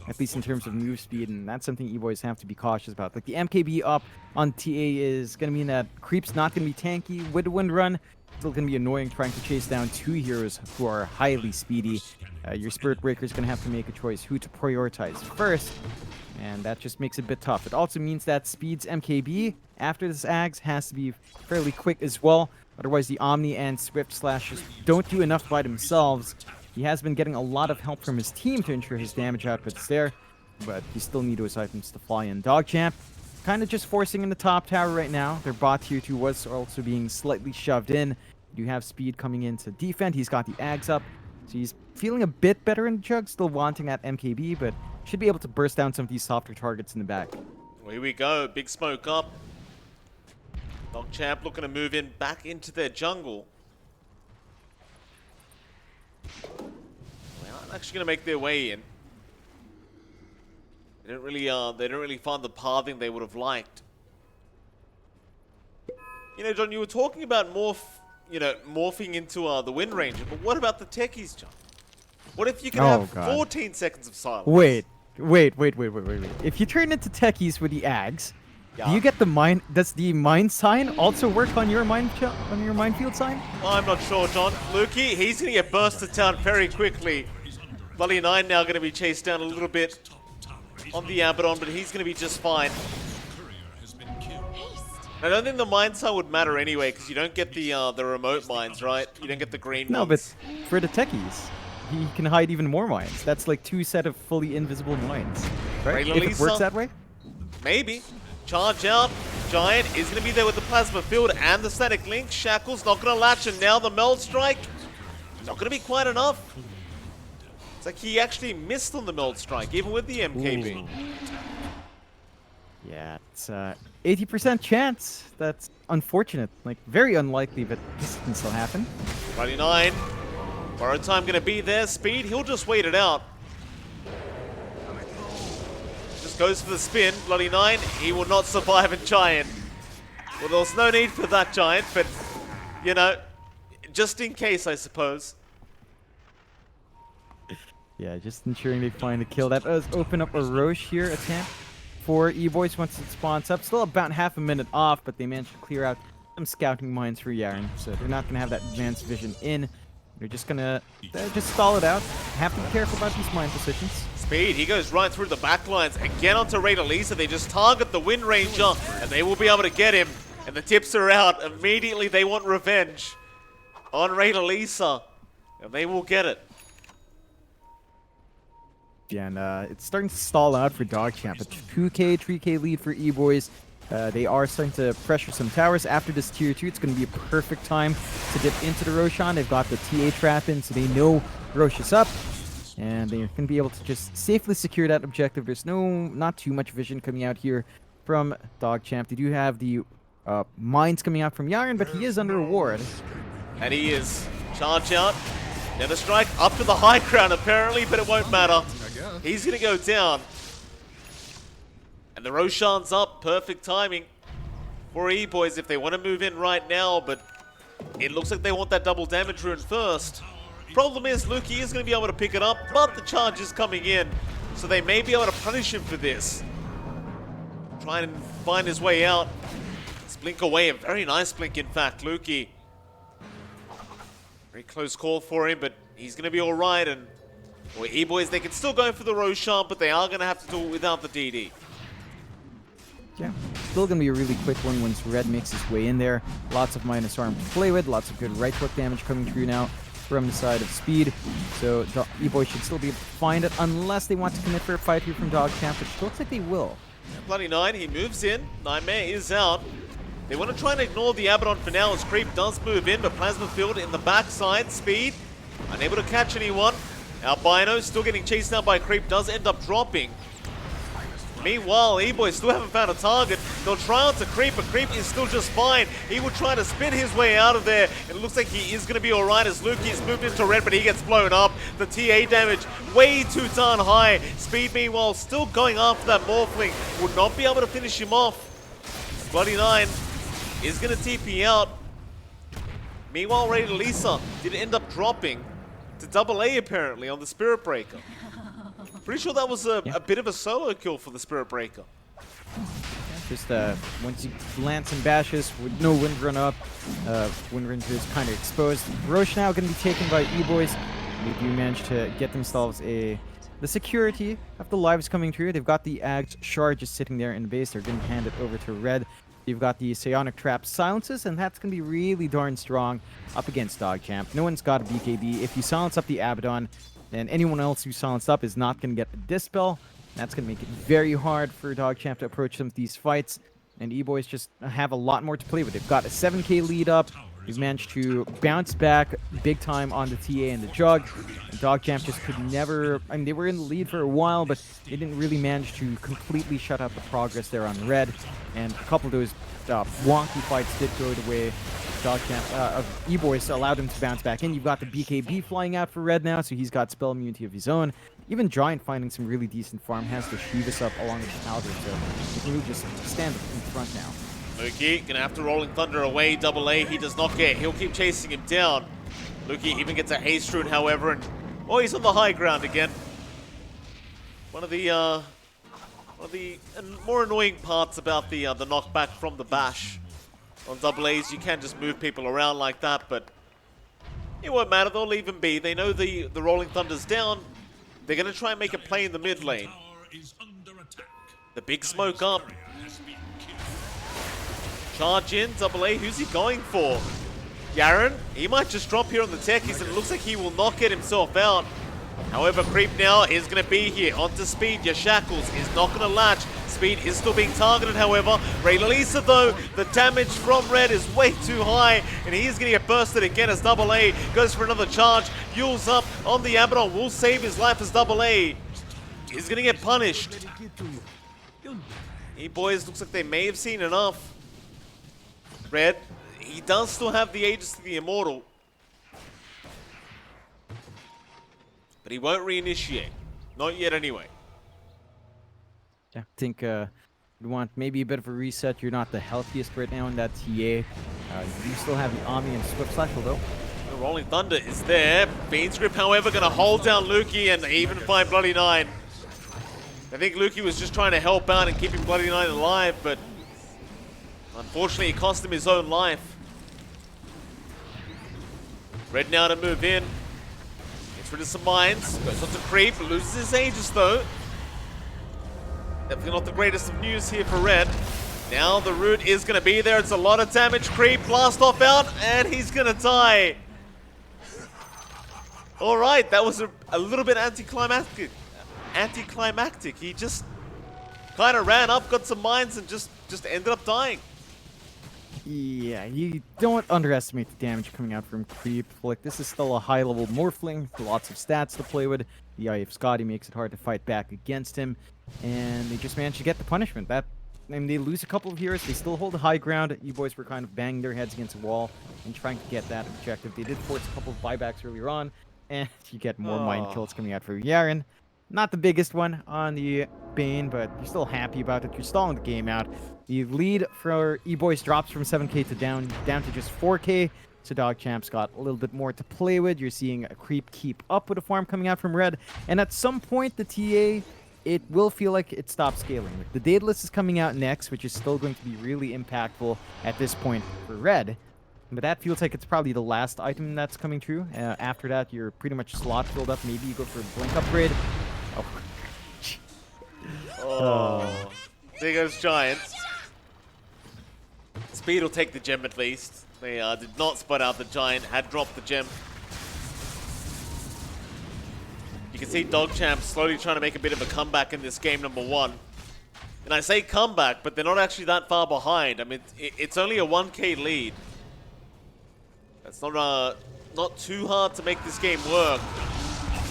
at least in terms of move speed, and that's something Eboys have to be cautious about. Like, the MKB up on TA is going to mean that Creep's not going to be tanky with the Wind Run. Still going to be annoying trying to chase down two heroes who are highly speedy. Your Spirit Breaker is going to have to make a choice who to prioritize first, and that just makes it a bit tough. It also means that Speed's MKB after this Ags has to be fairly quick as well. Otherwise, the Omni and Swift Slashes don't do enough by themselves. He has been getting a lot of help from his team to ensure his damage output's there, but you still need those items to fly in. DogChamp kind of just forcing in the top tower right now. Their bot tier 2 was also being slightly shoved in. You have Speed coming in to defend. He's got the Ags up, so he's feeling a bit better in the Jug, still wanting that MKB, but should be able to burst down some of these softer targets in the back. Well, here we go. Big smoke up. DogChamp looking to move in back into their jungle. They aren't actually going to make their way in. They don't really find the pathing they would have liked. You know, John, you were talking about morphing into the Wind Ranger, but what about the techies, John? What if you can have 14 seconds of silence? Wait. If you turn into techies with the Ags, do you get the mine? Does the mine sign also work on your minefield sign? Well, I'm not sure, John. Lukey, he's going to get bursted down very quickly. Bloody 9 now going to be chased down a little bit on the Abaddon, but he's going to be just fine. I don't think the mine sign would matter anyway, because you don't get the remote mines, right? You don't get the green ones. No, but for the techies, he can hide even more mines. That's like 2 sets of fully invisible mines, right? If it works that way? Maybe. Charge out. Giant is going to be there with the Plasma Field and the Static Link. Shackle's not going to latch, and now the Meld Strike. Not going to be quite enough. It's like he actually missed on the Meld Strike, even with the MKB. Ooh. Yeah, it's 80% chance. That's unfortunate. Like, very unlikely, but this can still happen. 99. Borrow time going to be there. Speed, he'll just wait it out. Just goes for the spin. Bloody 9, he will not survive a Giant. Well, there's no need for that Giant, but, you know, just in case, I suppose. Yeah, just ensuring they find a kill. That does open up a Roche here attempt for Eboys once it spawns up. Still about half a minute off, but they managed to clear out some scouting mines for Yaren, so they're not going to have that advanced vision in. They're just going to just stall it out. Have to be careful about these mine positions. Speed, he goes right through the back lines. Again onto Raider Lisa. They just target the Wind Ranger, and they will be able to get him. And the tips are out. Immediately, they want revenge on Raider Lisa, and they will get it. Yeah, and it's starting to stall out for DogChamp. A 2k, 3k lead for Eboys. They are starting to pressure some towers. After this tier 2, it's going to be a perfect time to dip into the Roshan. They've got the TA trap in, so they know Roche is up. And they're going to be able to just safely secure that objective. There's not too much vision coming out here from DogChamp. They do have the mines coming out from Yaren, but he is under a ward. And he is. Charge out. Nether Strike up to the high ground apparently, but it won't matter. He's going to go down. And the Roshan's up. Perfect timing for Eboys if they want to move in right now, but it looks like they want that double damage rune first. Problem is, Lukey is going to be able to pick it up, but the charge is coming in, so they may be able to punish him for this. Try and find his way out. Let's blink away. A very nice blink, in fact, Lukey. Very close call for him, but he's going to be all right. And well, Eboys, they can still go for the Roshan, but they are going to have to do it without the DD. Yeah, still going to be a really quick one once Red makes his way in there. Lots of minus arm to play with, lots of good right hook damage coming through now from the side of Speed. So Eboys should still be able to find it unless they want to commit for a fight here from DogChamp, which looks like they will. Bloody Nine, he moves in. Nightmare is out. They want to try and ignore the Abaddon for now as Creep does move in, but Plasma Field in the backside. Speed, unable to catch anyone. Albino still getting chased down by Creep, does end up dropping. Meanwhile, Eboys still haven't found a target. They'll try out to Creep, but Creep is still just fine. He will try to spin his way out of there. It looks like he is going to be alright as Lukey's moved into red, but he gets blown up. The TA damage way too darn high. Speed, meanwhile, still going after that Morphling. Would not be able to finish him off. Bloody Nine is going to TP out. Meanwhile, Raider Lisa did end up dropping to AA apparently on the Spirit Breaker. Pretty sure that was a bit of a solo kill for the Spirit Breaker. Just once you land some bashes with no wind run up, wind run is kind of exposed. Roche now going to be taken by Eboys. They do manage to get themselves the security of the lives coming through. They've got the Ags Shard just sitting there in the base. They're going to hand it over to Red. You've got the Psionic Trap silences, and that's going to be really darn strong up against DogChamp. No one's got a BKB. If you silence up the Abaddon, then anyone else who's silenced up is not going to get the Dispel. That's going to make it very hard for DogChamp to approach some of these fights. And Eboys just have a lot more to play with. They've got a 7k lead up. They've managed to bounce back big time on the TA and the Jug. And DogChamp just could never... I mean, they were in the lead for a while, but they didn't really manage to completely shut out the progress there on Red. And a couple of those wonky fights did go the way DogChamp, Eboys allowed him to bounce back in. You've got the BKB flying out for Red now, so he's got spell immunity of his own. Even Giant finding some really decent farm has the Shivas up along with Powder, so he can really just stand in front now. Lukey gonna have to Rolling Thunder away. AA, he does not get. He'll keep chasing him down. Lukey even gets a haste rune, however, and oh, he's on the high ground again. One of the more annoying parts about the knockback from the bash on AA's, you can just move people around like that, but it won't matter. They'll leave him be. They know the Rolling Thunder's down. They're gonna try and make a play in the mid lane. The big smoke up. Charge in, AA, who's he going for? Garen, he might just drop here on the techies, and it looks like he will not get himself out. However, Creep now is going to be here. Onto Speed, your Shackles is not going to latch. Speed is still being targeted, however. Ray Lisa, though, the damage from Red is way too high, and he is going to get bursted again as AA goes for another charge. Yule's up on the Abaddon, will save his life as AA is going to get punished. Eboys, looks like they may have seen enough. Red, he does still have the Aegis to the Immortal, but he won't reinitiate. Not yet anyway. Yeah, I think you want maybe a bit of a reset. You're not the healthiest right now in that TA. You still have the Ami and Swift Slash, though. The Rolling Thunder is there. Fiend's Grip, however, going to hold down Lukey and even find Bloody Nine. I think Lukey was just trying to help out and keeping Bloody Nine alive, but unfortunately, it cost him his own life. Red now to move in. Gets rid of some mines. Goes on to Creep. Loses his Aegis, though. Definitely not the greatest of news here for Red. Now the root is going to be there. It's a lot of damage. Creep, blast off out, and he's going to die. All right, that was a little bit anticlimactic. He just kind of ran up, got some mines, and just ended up dying. Yeah, you don't underestimate the damage coming out from Creep. Like, this is still a high-level Morphling, lots of stats to play with. The Eye of Scotty makes it hard to fight back against him, and they just managed to get the punishment. I mean, they lose a couple of heroes, they still hold the high ground. Eboys were kind of banging their heads against a wall and trying to get that objective. They did force a couple of buybacks earlier on, and you get more mine kills coming out for Yaren. Not the biggest one on the Bane, but you're still happy about it. You're stalling the game out. The lead for Eboys drops from 7k to down to just 4k. So DogChamp's got a little bit more to play with. You're seeing a creep keep up with a farm coming out from red. And at some point, the TA, it will feel like it stops scaling. The Daedalus is coming out next, which is still going to be really impactful at this point for red. But that feels like it's probably the last item that's coming through. After that, you're pretty much slot filled up. Maybe you go for a blink upgrade. Oh. There goes Giant. Speed will take the gem at least. They did not spot out the Giant, had dropped the gem. You can see DogChamp slowly trying to make a bit of a comeback in this game number 1. And I say comeback, but they're not actually that far behind. I mean, it's only a 1k lead. That's not too hard to make this game work.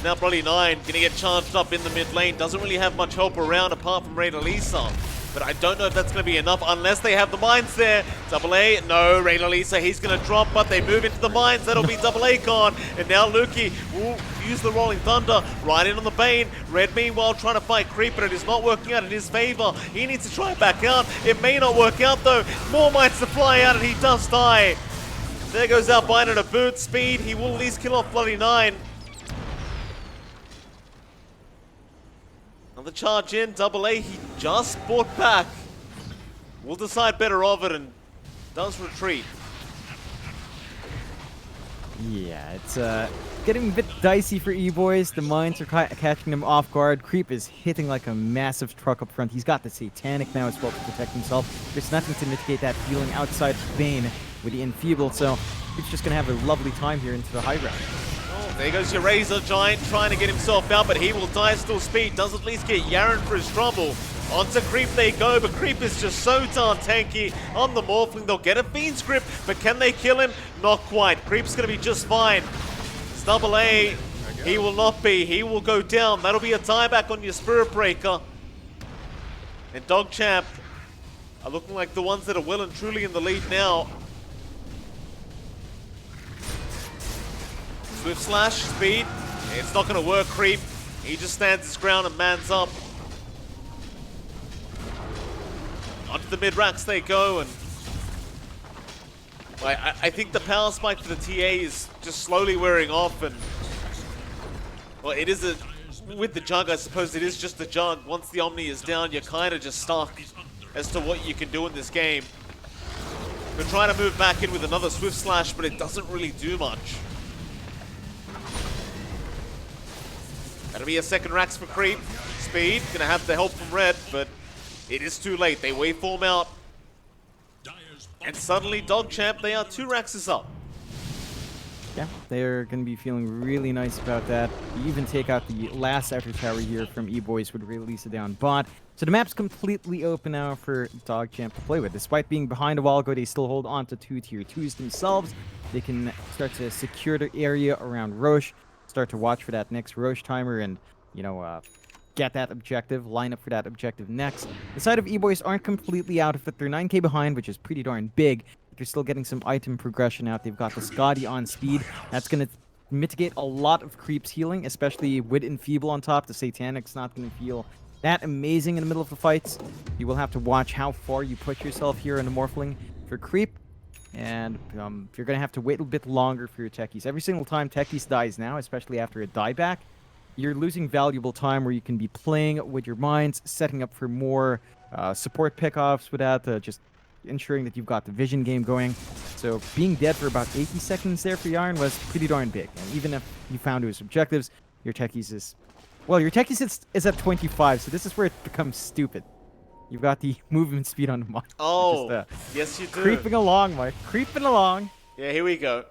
Now Bloody 9 gonna get charged up in the mid lane. Doesn't really have much help around apart from Reyna Lisa. But I don't know if that's gonna be enough unless they have the mines there. Double A, no, Reyna Lisa, he's gonna drop, but they move into the mines. That'll be Double A gone. And now Lukey will use the Rolling Thunder right in on the Bane. Red meanwhile trying to fight Creep, but it is not working out in his favor. He needs to try it back out. It may not work out though. More mines to fly out and he does die. There goes Albine at a boot speed. He will at least kill off Bloody 9. Another charge in, Double A, he just bought back. Will decide better of it and does retreat. Yeah, it's getting a bit dicey for Eboys. The mines are catching them off guard. Creep is hitting like a massive truck up front. He's got the Satanic now as well to protect himself. There's nothing to mitigate that healing outside of Bane with the Enfeeble, so he's just going to have a lovely time here into the high ground. Oh, there goes your Razor Giant trying to get himself out, but he will die still speed. Does at least get Yaren for his trouble. Onto Creep they go, but Creep is just so darn tanky. On the Morphling, they'll get a Fiend's Grip, but can they kill him? Not quite. Creep's going to be just fine. It's Double A. He will not be. He will go down. That'll be a tieback on your Spirit Breaker. And DogChamp are looking like the ones that are well and truly in the lead now. Swift Slash, speed. It's not going to work, Creep. He just stands his ground and mans up. Onto the mid-racks they go, and I think the power spike for the TA is just slowly wearing off, and well, it is with the Jug, I suppose it is just the Jug. Once the Omni is down, you're kind of just stuck as to what you can do in this game. We're trying to move back in with another Swift Slash, but it doesn't really do much. That'll be a second racks for Creep. Speed, gonna have the help from Red, but it is too late. They waveform out. And suddenly, DogChamp, they are 2 racks up. Yeah, they're going to be feeling really nice about that. You even take out the last outer tower here from Eboys with release it down bot. So the map's completely open now for DogChamp to play with. Despite being behind a wall go, they still hold on to 2 tier 2s themselves. They can start to secure the area around Roche, start to watch for that next Roche timer and, you know, get that objective, line up for that objective next. The side of Eboys aren't completely out of it. They're 9k behind, which is pretty darn big. But they're still getting some item progression out. They've got the Scotty on speed. That's going to mitigate a lot of Creep's healing, especially with Enfeeble on top. The Satanic's not going to feel that amazing in the middle of the fights. You will have to watch how far you push yourself here in the Morphling for Creep. And you're going to have to wait a bit longer for your Techies. Every single time Techies dies now, especially after a dieback, you're losing valuable time where you can be playing with your mines, setting up for more support pickoffs with that, just ensuring that you've got the vision game going. So being dead for about 80 seconds there for Yarn was pretty darn big. And even if you found his objectives, your Techies is... Well, your Techies is at 25, so this is where it becomes stupid. You've got the movement speed on the mine. Oh, just, yes you do. Creeping along, Mike. Creeping along. Yeah, here we go.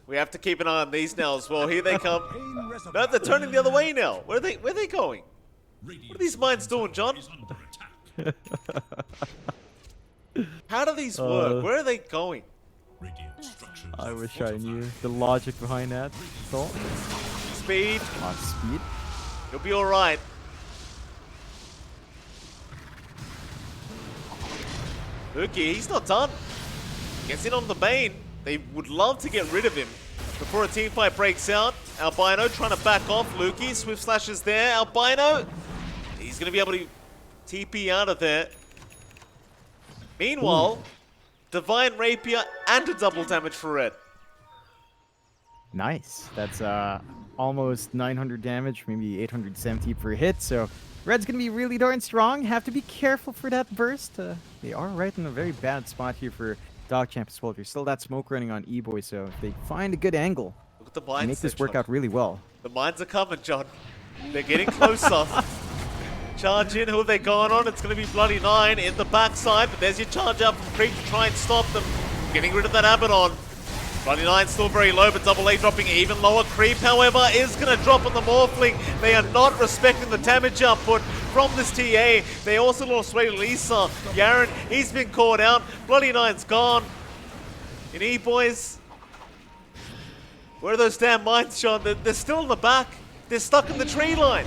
We have to keep an eye on these now as well. Here they come. No, they're turning the other way now. Where are they going? What are these mines doing, John? How do these work? Where are they going? I wish I knew the logic behind that. So, Speed. on speed. You'll be alright. Lukey, he's not done. Gets in on the Bane. They would love to get rid of him before a team fight breaks out. Albino trying to back off. Lukey, Swift Slash is there. Albino, he's going to be able to TP out of there. Meanwhile, Divine Rapier and a double damage for Red. Nice. That's almost 900 damage, maybe 870 per hit. So Red's going to be really darn strong. Have to be careful for that burst. They are right in a very bad spot here for DogChamp as well. There's still that smoke running on Eboys, so if they find a good angle, Look at the they mines. make this work out really well. The mines are coming, John. They're getting closer. Charge in. Who are they going on? It's going to be Bloody Nine in the backside, but there's your charge out from Creep to try and stop them. Getting rid of that Abaddon. Bloody Nine still very low, but Double A dropping even lower. Creep, however, is going to drop on the Morphling. They are not respecting the damage output from this TA. They also lost Lisa. Yaren, he's been caught out. Bloody Nine's gone. In E-Boys, where are those damn mines, Sean? They're still in the back. They're stuck in the tree line.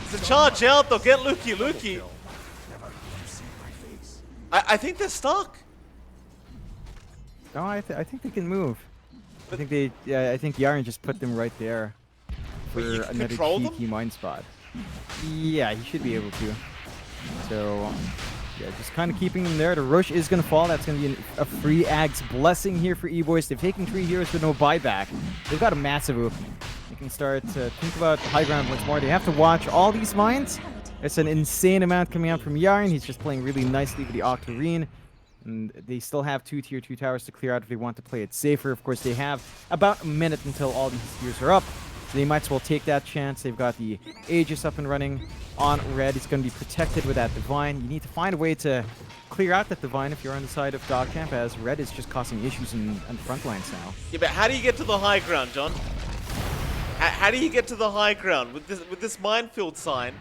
It's a charge out. They'll get Lukey. I think they're stuck. No, I think they can move. I think I think Yaren just put them right there for Wait, you can another control them? key mine spot. Yeah, he should be able to. So, yeah, just kind of keeping them there. The rush is going to fall. That's going to be a free Ags blessing here for E-Boys. They've taken 3 heroes with no buyback. They've got a massive opening. They can start to think about the high ground once more. They have to watch all these mines. It's an insane amount coming out from Yaren. He's just playing really nicely with the Octarine. And they still have 2 tier 2 towers to clear out if they want to play it safer. Of course, they have about a minute until all these tiers are up. So they might as well take that chance. They've got the Aegis up and running on Red. It's going to be protected with that Divine. You need to find a way to clear out that Divine if you're on the side of DogChamp, as Red is just causing issues in the front lines now. Yeah, but how do you get to the high ground, John? How do you get to the high ground with this minefield sign?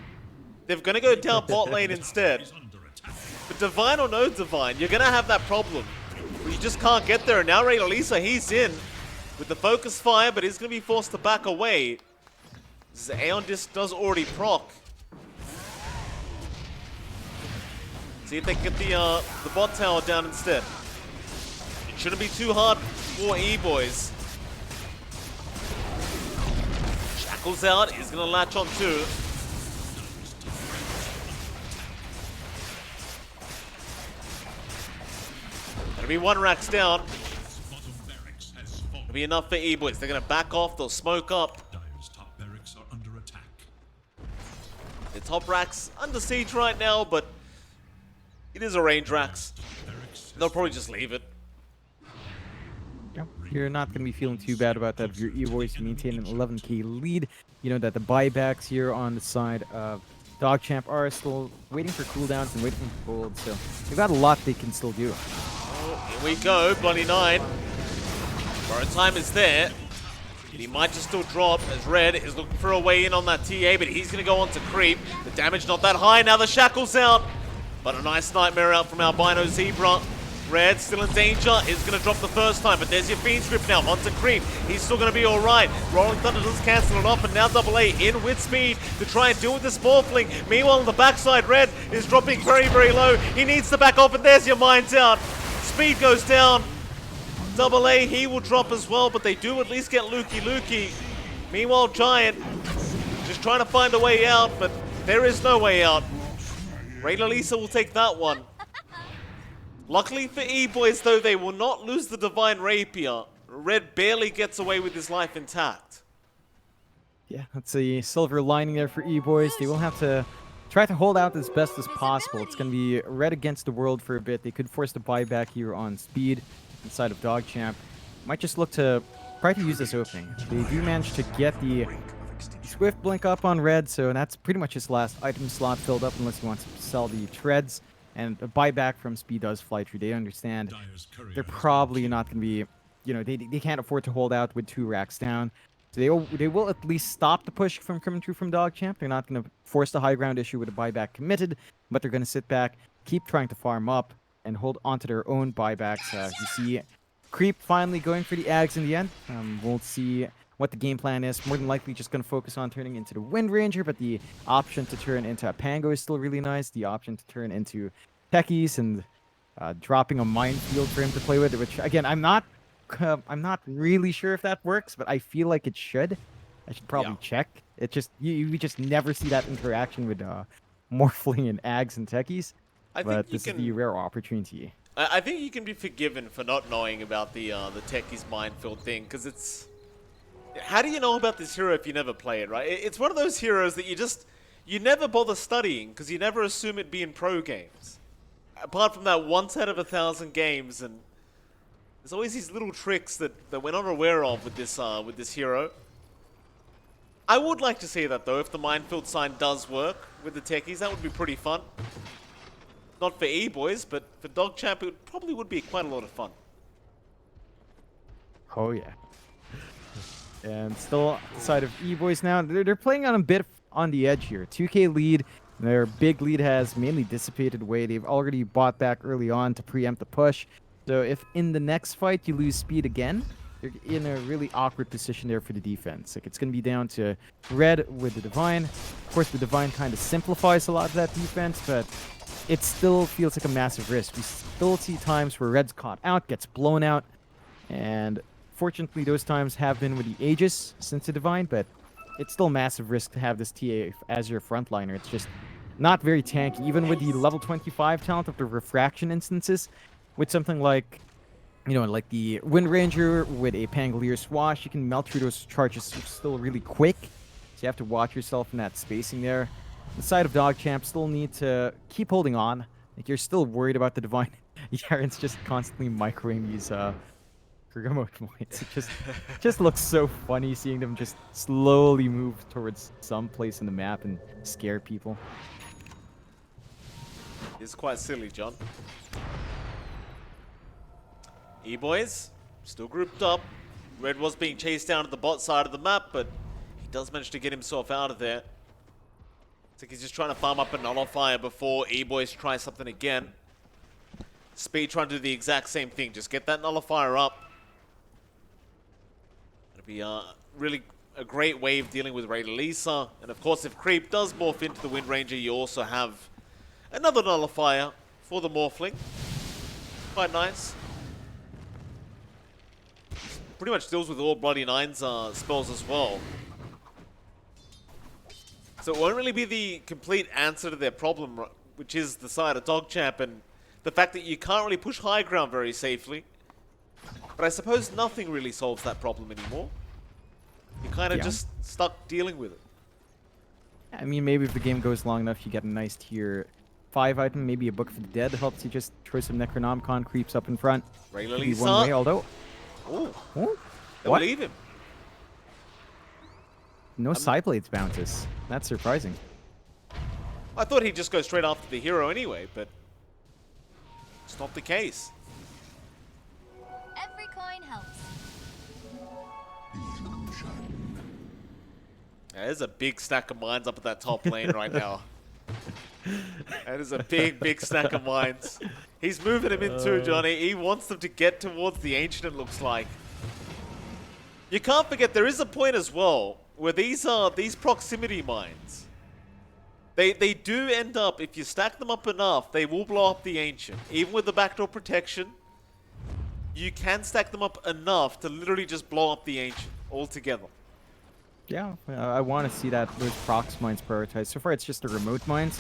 They're going to go down bot lane instead. Is under attack. But Divine or no Divine, you're going to have that problem. Where you just can't get there. And now Lisa, he's in with the focus fire, but he's going to be forced to back away. This Aeon Disc does already proc. See if they can get the bot tower down instead. It shouldn't be too hard for E-Boys. Shackles out, he's going to latch on too. Gonna be 1 racks down. Bottom barracks has fallen. It'll be enough for E-Boys. They're gonna back off, they'll smoke up. Dire's top barracks are under attack. The top racks under siege right now, but it is a range racks. Barracks They'll probably just leave it. Yep. You're not going to be feeling too bad about that if you're E-Boys. You maintain an 11k lead. You know that the buybacks here on the side of DogChamp are still waiting for cooldowns and waiting for gold, so they've got a lot they can still do. Oh, here we go, Bloody Nine. Borrow time is there. He might just still drop as Red is looking for a way in on that TA, but he's going to go on to Creep. The damage not that high, now the Shackle's out. But a nice Nightmare out from Albino Zebra. Red still in danger, is going to drop the first time, but there's your Fiend Script now, onto Creep. He's still going to be alright. Rolling Thunder does cancel it off, and now Double A in with speed to try and deal with this Morphling. Meanwhile, on the backside, Red is dropping very, very low. He needs to back off, and there's your Mines out. Speed goes down. Double A, he will drop as well, but they do at least get Lukey. Meanwhile, Giant just trying to find a way out, but there is no way out. Lisa will take that one. Luckily for E-Boys, though, they will not lose the Divine Rapier. Red barely gets away with his life intact. Yeah, that's a silver lining there for E-Boys. They will have to try to hold out as best as possible. It's going to be Red against the world for a bit. They could force the buyback here on speed inside of DogChamp. Might just look to try to use this opening. They do manage to get the Swift Blink up on Red, so that's pretty much his last item slot filled up unless he wants to sell the treads. And a buyback from speed does fly through. They understand Dire's courier they're has probably not going to be, you know, they can't afford to hold out with 2 racks down. So they will at least stop the push from coming through from DogChamp. They're not going to force the high ground issue with a buyback committed, but they're going to sit back, keep trying to farm up, and hold onto their own buybacks. You see Creep finally going for the Ags in the end. We'll see what the game plan is. More than likely just going to focus on turning into the Wind Ranger, but the option to turn into a Pango is still really nice. The option to turn into Techies and dropping a minefield for him to play with, which again, I'm not really sure if that works, but I feel like it should. I should probably Yeah. check. It just you just never see that interaction with Morphling and Ags and Techies. I think But you this is can. the rare opportunity. I think you can be forgiven for not knowing about the Techie's minefield thing, because it's. How do you know about this hero if you never play it, right? It's one of those heroes that you never bother studying because you never assume it'd be in pro games. Apart from that once out of 1,000 games, and there's always these little tricks that we're not aware of with this hero. I would like to see that though. If the minefield sign does work with the Techies, that would be pretty fun. Not for Eboys, but for DogChamp, it probably would be quite a lot of fun. Oh yeah. And still side of Eboys now. They're playing on a bit on the edge here. 2K lead. Their big lead has mainly dissipated away. They've already bought back early on to preempt the push. So if in the next fight you lose speed again, you're in a really awkward position there for the defense. Like it's going to be down to Red with the Divine. Of course, the Divine kind of simplifies a lot of that defense, but it still feels like a massive risk. We still see times where Red's caught out, gets blown out, and fortunately those times have been with the Aegis since the Divine, but it's still massive risk to have this TA as your frontliner. It's just not very tanky, even with the level 25 talent of the Refraction instances. With something like, like the Wind Ranger with a Pangolier Swash, you can melt through those charges still really quick. So you have to watch yourself in that spacing there. The side of DogChamp still need to keep holding on. Like you're still worried about the Divine. Yaren's just constantly microing these remote points. It just looks so funny seeing them just slowly move towards some place in the map and scare people. It's quite silly, John. Eboys, still grouped up. Red was being chased down to the bot side of the map, but he does manage to get himself out of there. It's like he's just trying to farm up a nullifier before Eboys try something again. Speed trying to do the exact same thing, just get that nullifier up. It'll be really a great wave dealing with Ray Lisa. And of course, if Creep does morph into the Wind Ranger, you also have another nullifier for the Morphling. Quite nice. Pretty much deals with all Bloody Nine's spells as well. So it won't really be the complete answer to their problem, which is the side of DogChamp and the fact that you can't really push high ground very safely. But I suppose nothing really solves that problem anymore. You're kind of just stuck dealing with it. I mean, maybe if the game goes long enough, you get a nice tier 5 item, maybe a Book for the Dead helps you just throw some Necronomicon creeps up in front. Ray Could be Lisa. one way, although... Ooh, Oh, they'll what? leave him. No Psyblades bounces. That's surprising. I thought he'd just go straight after the hero anyway, but it's not the case. Every coin helps. There's a big stack of mines up at that top lane right now. That is a big, big stack of mines. He's moving him in too, Johnny. He wants them to get towards the Ancient, it looks like. You can't forget, there is a point as well where these proximity mines, they do end up, if you stack them up enough, they will blow up the Ancient. Even with the backdoor protection, you can stack them up enough to literally just blow up the Ancient altogether. Yeah, I want to see those prox mines prioritized. So far, it's just the remote mines,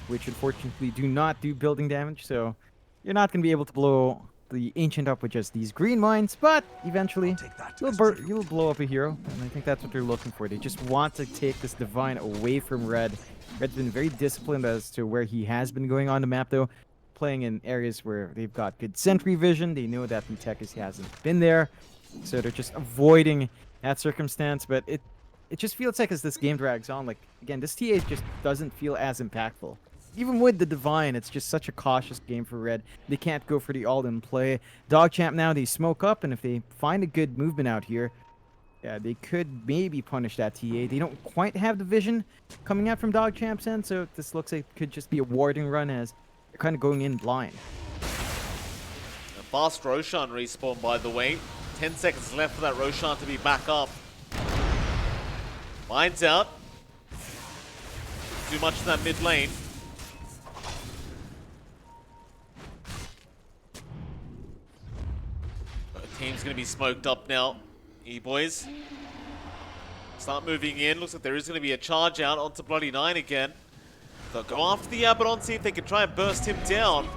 which unfortunately do not do building damage. So you're not going to be able to blow the Ancient up with just these green mines, but eventually you'll blow up a hero, and I think that's what they're looking for. They just want to take this Divine away from Red. Red's been very disciplined as to where he has been going on the map, though, playing in areas where they've got good sentry vision. They know that the Tekis hasn't been there, so they're just avoiding that circumstance, but it just feels like as this game drags on, like, again, this TA just doesn't feel as impactful. Even with the Divine, it's just such a cautious game for Red. They can't go for the all-in play. DogChamp now, they smoke up, and if they find a good movement out here, yeah, they could maybe punish that TA. They don't quite have the vision coming out from DogChamp's end, so this looks like it could just be a warding run as they're kind of going in blind. A fast Roshan respawn, by the way. 10 seconds left for that Roshan to be back up. Mine's out. Too much in that mid lane. Team's gonna be smoked up now. Eboys. Start moving in. Looks like there is going to be a charge out onto Bloody Nine again. They'll go after the Abaddon, see if they can try and burst him down.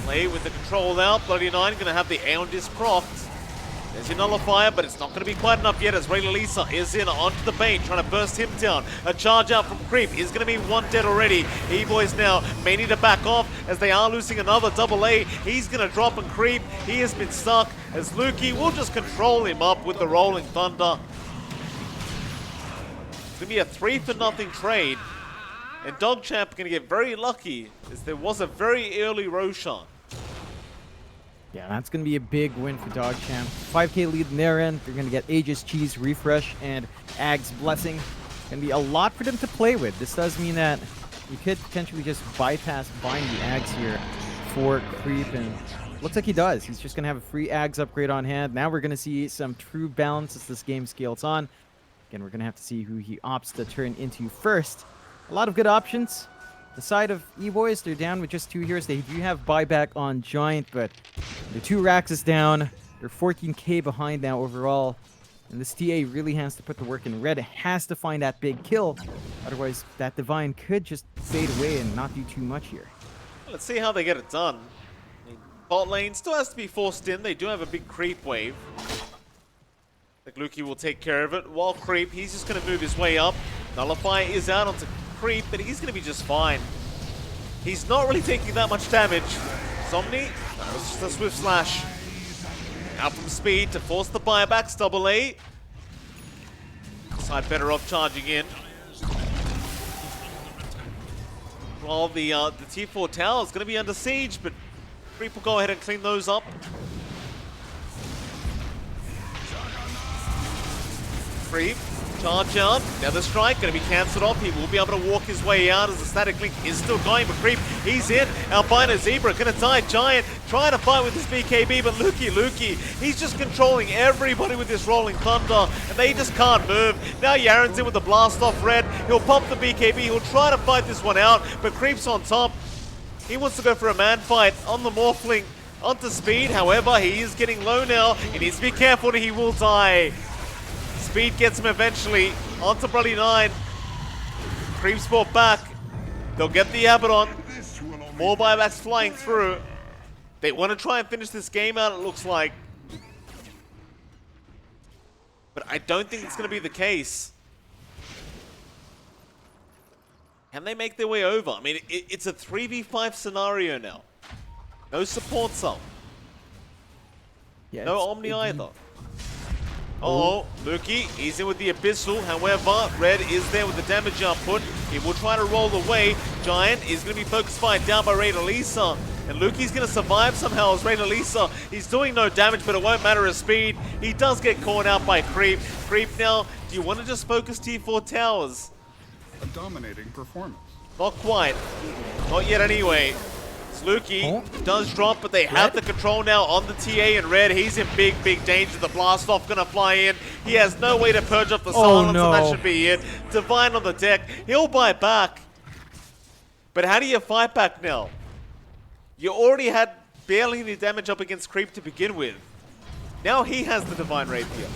Play with the control out. Bloody Nine going to have the Aeon Disc procced. There's your Nullifier, but it's not going to be quite enough yet as Ray Lisa is in onto the Bane, trying to burst him down. A charge out from Creep is going to be one dead already. Eboys now may need to back off as they are losing another double A. He's going to drop and Creep. He has been stuck as Lukey will just control him up with the Rolling Thunder. It's going to be a 3-for-0 trade. And DogChamp are going to get very lucky as there was a very early Roshan. Yeah, that's going to be a big win for DogChamp. 5k lead in their end. They're going to get Aegis Cheese, Refresh, and Ag's Blessing. Going to be a lot for them to play with. This does mean that you could potentially just bypass buying the Ags here for Creep, and looks like he does. He's just going to have a free Ags upgrade on hand. Now we're going to see some true balance as this game scales on. Again, we're going to have to see who he opts to turn into first. A lot of good options. The side of Eboys, they're down with just 2 heroes. They do have buyback on Giant, but the 2 racks is down. They're 14k behind now overall. And this TA really has to put the work in. Red has to find that big kill. Otherwise, that Divine could just fade away and not do too much here. Let's see how they get it done. Bot lane still has to be forced in. They do have a big creep wave. Like Lukey will take care of it. While Creep, he's just going to move his way up. Nullify is out onto Creep, but he's going to be just fine. He's not really taking that much damage. Somni, that was just a swift slash. Out from speed to force the buybacks, double A. Side better off charging in. While the T4 tower is going to be under siege, but Creep will go ahead and clean those up. Creep, charge out. Now the strike going to be cancelled off. He will be able to walk his way out as the static link is still going. But Creep, he's in. Albino Zebra going to die. Giant trying to fight with his BKB, but Lukey, he's just controlling everybody with this Rolling Thunder, and they just can't move. Now Yaren's in with the blast off Red. He'll pop the BKB. He'll try to fight this one out, but Creep's on top. He wants to go for a man fight on the Morphling onto speed. However, he is getting low now. He needs to be careful or he will die. Speed gets him eventually onto Bloody Nine. Creep's brought back. They'll get the Abaddon. More buybacks flying through. They want to try and finish this game out, it looks like. But I don't think it's going to be the case. Can they make their way over? I mean, it's a 3v5 scenario now. No supports up. Yeah, No Omni either. Oh, Lukey, he's in with the Abyssal. However, Red is there with the damage output. He will try to roll away. Giant is going to be focused fight down by Ray Lisa. And Lukey's going to survive somehow as Ray Lisa. He's doing no damage, but it won't matter his speed. He does get caught out by Creep. Creep now, do you want to just focus T4 towers? A dominating performance. Not quite. Not yet anyway. Lukey does drop, but they have the control now on the TA and Red. He's in big danger. The blast off gonna fly in. He has no way to purge off the silence, and that should be it. Divine on the deck. He'll buy back. But how do you fight back now? You already had barely any damage up against Creep to begin with. Now he has the Divine Rapier.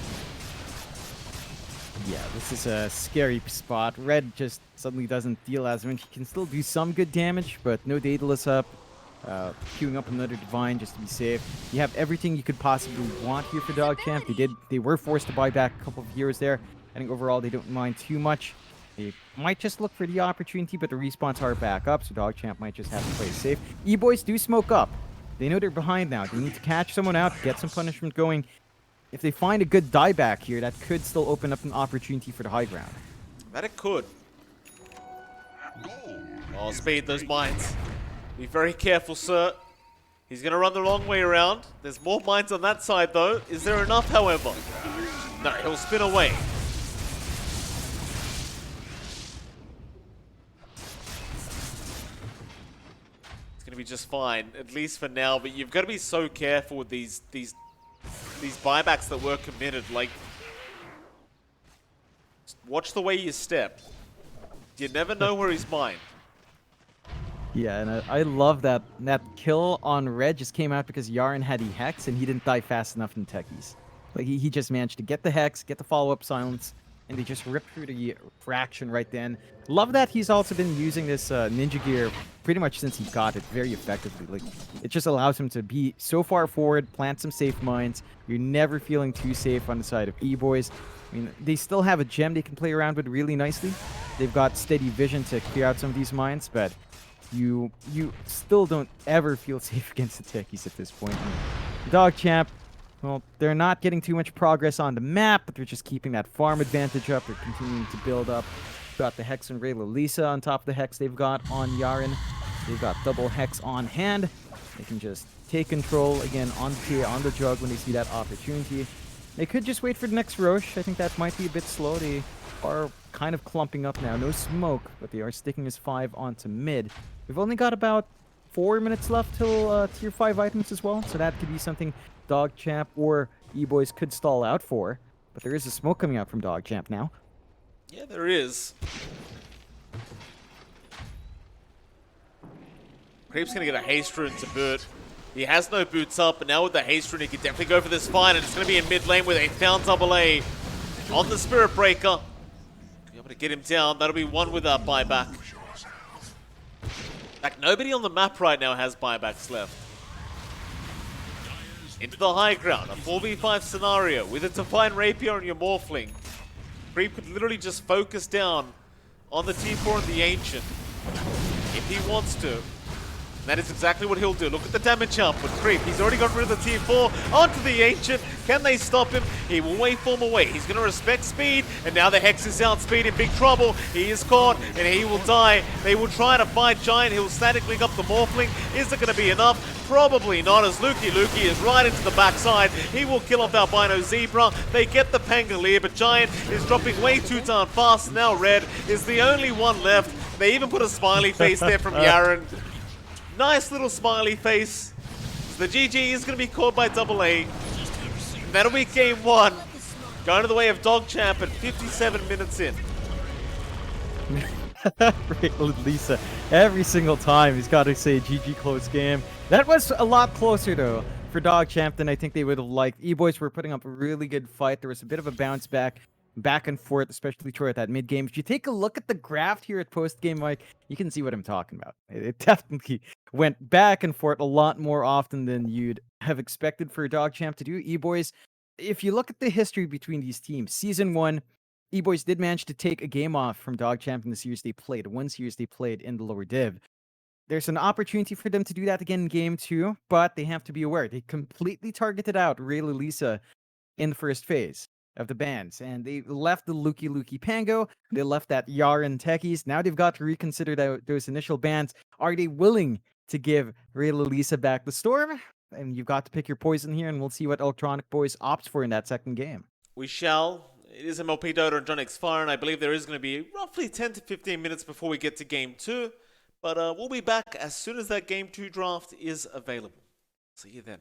Yeah, this is a scary spot. Red just suddenly doesn't deal as much. He can still do some good damage, but no Daedalus up. Queuing up another Divine just to be safe. You have everything you could possibly want here for DogChamp. They were forced to buy back a couple of heroes there. I think overall they don't mind too much. They might just look for the opportunity, but the respawns are back up, so DogChamp might just have to play safe. Eboys do smoke up. They know they're behind now. They need to catch someone out, get some punishment going. If they find a good dieback here, that could still open up an opportunity for the high ground. That it could. Oh, speed those mines. Be very careful, sir. He's going to run the long way around. There's more mines on that side, though. Is there enough, however? No, he'll spin away. It's going to be just fine, at least for now. But you've got to be so careful with these buybacks that were committed. Like, watch the way you step. You never know where he's mined. Yeah, and I love that kill on Red just came out because Yaren had the Hex and he didn't die fast enough in Techies. Like he just managed to get the Hex, get the follow-up silence, and they just rip through the fraction right then. Love that he's also been using this ninja gear pretty much since he got it very effectively. Like, it just allows him to be so far forward, plant some safe mines. You're never feeling too safe on the side of Eboys. I mean, they still have a gem they can play around with really nicely. They've got steady vision to clear out some of these mines, but you still don't ever feel safe against the techies at this point. And DogChamp, well, they're not getting too much progress on the map, but they're just keeping that farm advantage up. They're continuing to build up. Got the Hex and Rayla Lisa on top of the Hex they've got on Yaren. They've got double Hex on hand. They can just take control again on the on the Jug when they see that opportunity. They could just wait for the next Roche. I think that might be a bit slow. They are kind of clumping up now. No smoke, but they are sticking his 5 onto mid. We've only got about 4 minutes left till tier 5 items as well, so that could be something DogChamp or Eboys could stall out for. But there is a smoke coming out from DogChamp now. Yeah, there is. Creep's gonna get a haste rune to boot. He has no boots up, but now with the haste rune, he can definitely go for this fight, and it's gonna be in mid lane where they found double A on the Spirit Breaker. Be able to get him down. That'll be one with a buyback. Like, nobody on the map right now has buybacks left. Into the high ground, a 4v5 scenario with a Divine Rapier on your Morphling. Creep could literally just focus down on the T4 and the Ancient if he wants to. And that is exactly what he'll do. Look at the damage up with Creep. He's already got rid of the T4 onto the Ancient. Can they stop him? He will waveform away. He's going to respect speed, and now the Hex is out. Speed in big trouble. He is caught, and he will die. They will try to fight Giant. He'll static link up the Morphling. Is it going to be enough? Probably not, as Lukey is right into the backside. He will kill off Albino Zebra. They get the Pangolier, but Giant is dropping way too darn fast. Now Red is the only one left. They even put a smiley face there from Yaren. Nice little smiley face. So the GG is going to be caught by double A. That'll be game 1. Going to the way of DogChamp at 57 minutes in. Lisa, every single time he's got to say GG close game. That was a lot closer though for DogChamp than I think they would have liked. Eboys were putting up a really good fight. There was a bit of a bounce back and forth, especially toward that mid game. If you take a look at the graph here at post game, Mike, you can see what I'm talking about. It definitely went back and forth a lot more often than you'd have expected for DogChamp to do. Eboys, if you look at the history between these teams, season 1, Eboys did manage to take a game off from DogChamp in the series they played, one series they played in the lower div. There's an opportunity for them to do that again in game 2, but they have to be aware. They completely targeted out Rayla Lisa in the first phase of the bans, and they left the Lukey Pango. They left that Yaren Techies. Now they've got to reconsider those initial bans. Are they willing to give Rayla Lisa back the Storm? And you've got to pick your poison here, and we'll see what Electronic Boys opts for in that second game. We shall. It is MLP Dota and JohnXFire, and I believe there is going to be roughly 10 to 15 minutes before we get to game 2. But we'll be back as soon as that game 2 draft is available. See you then.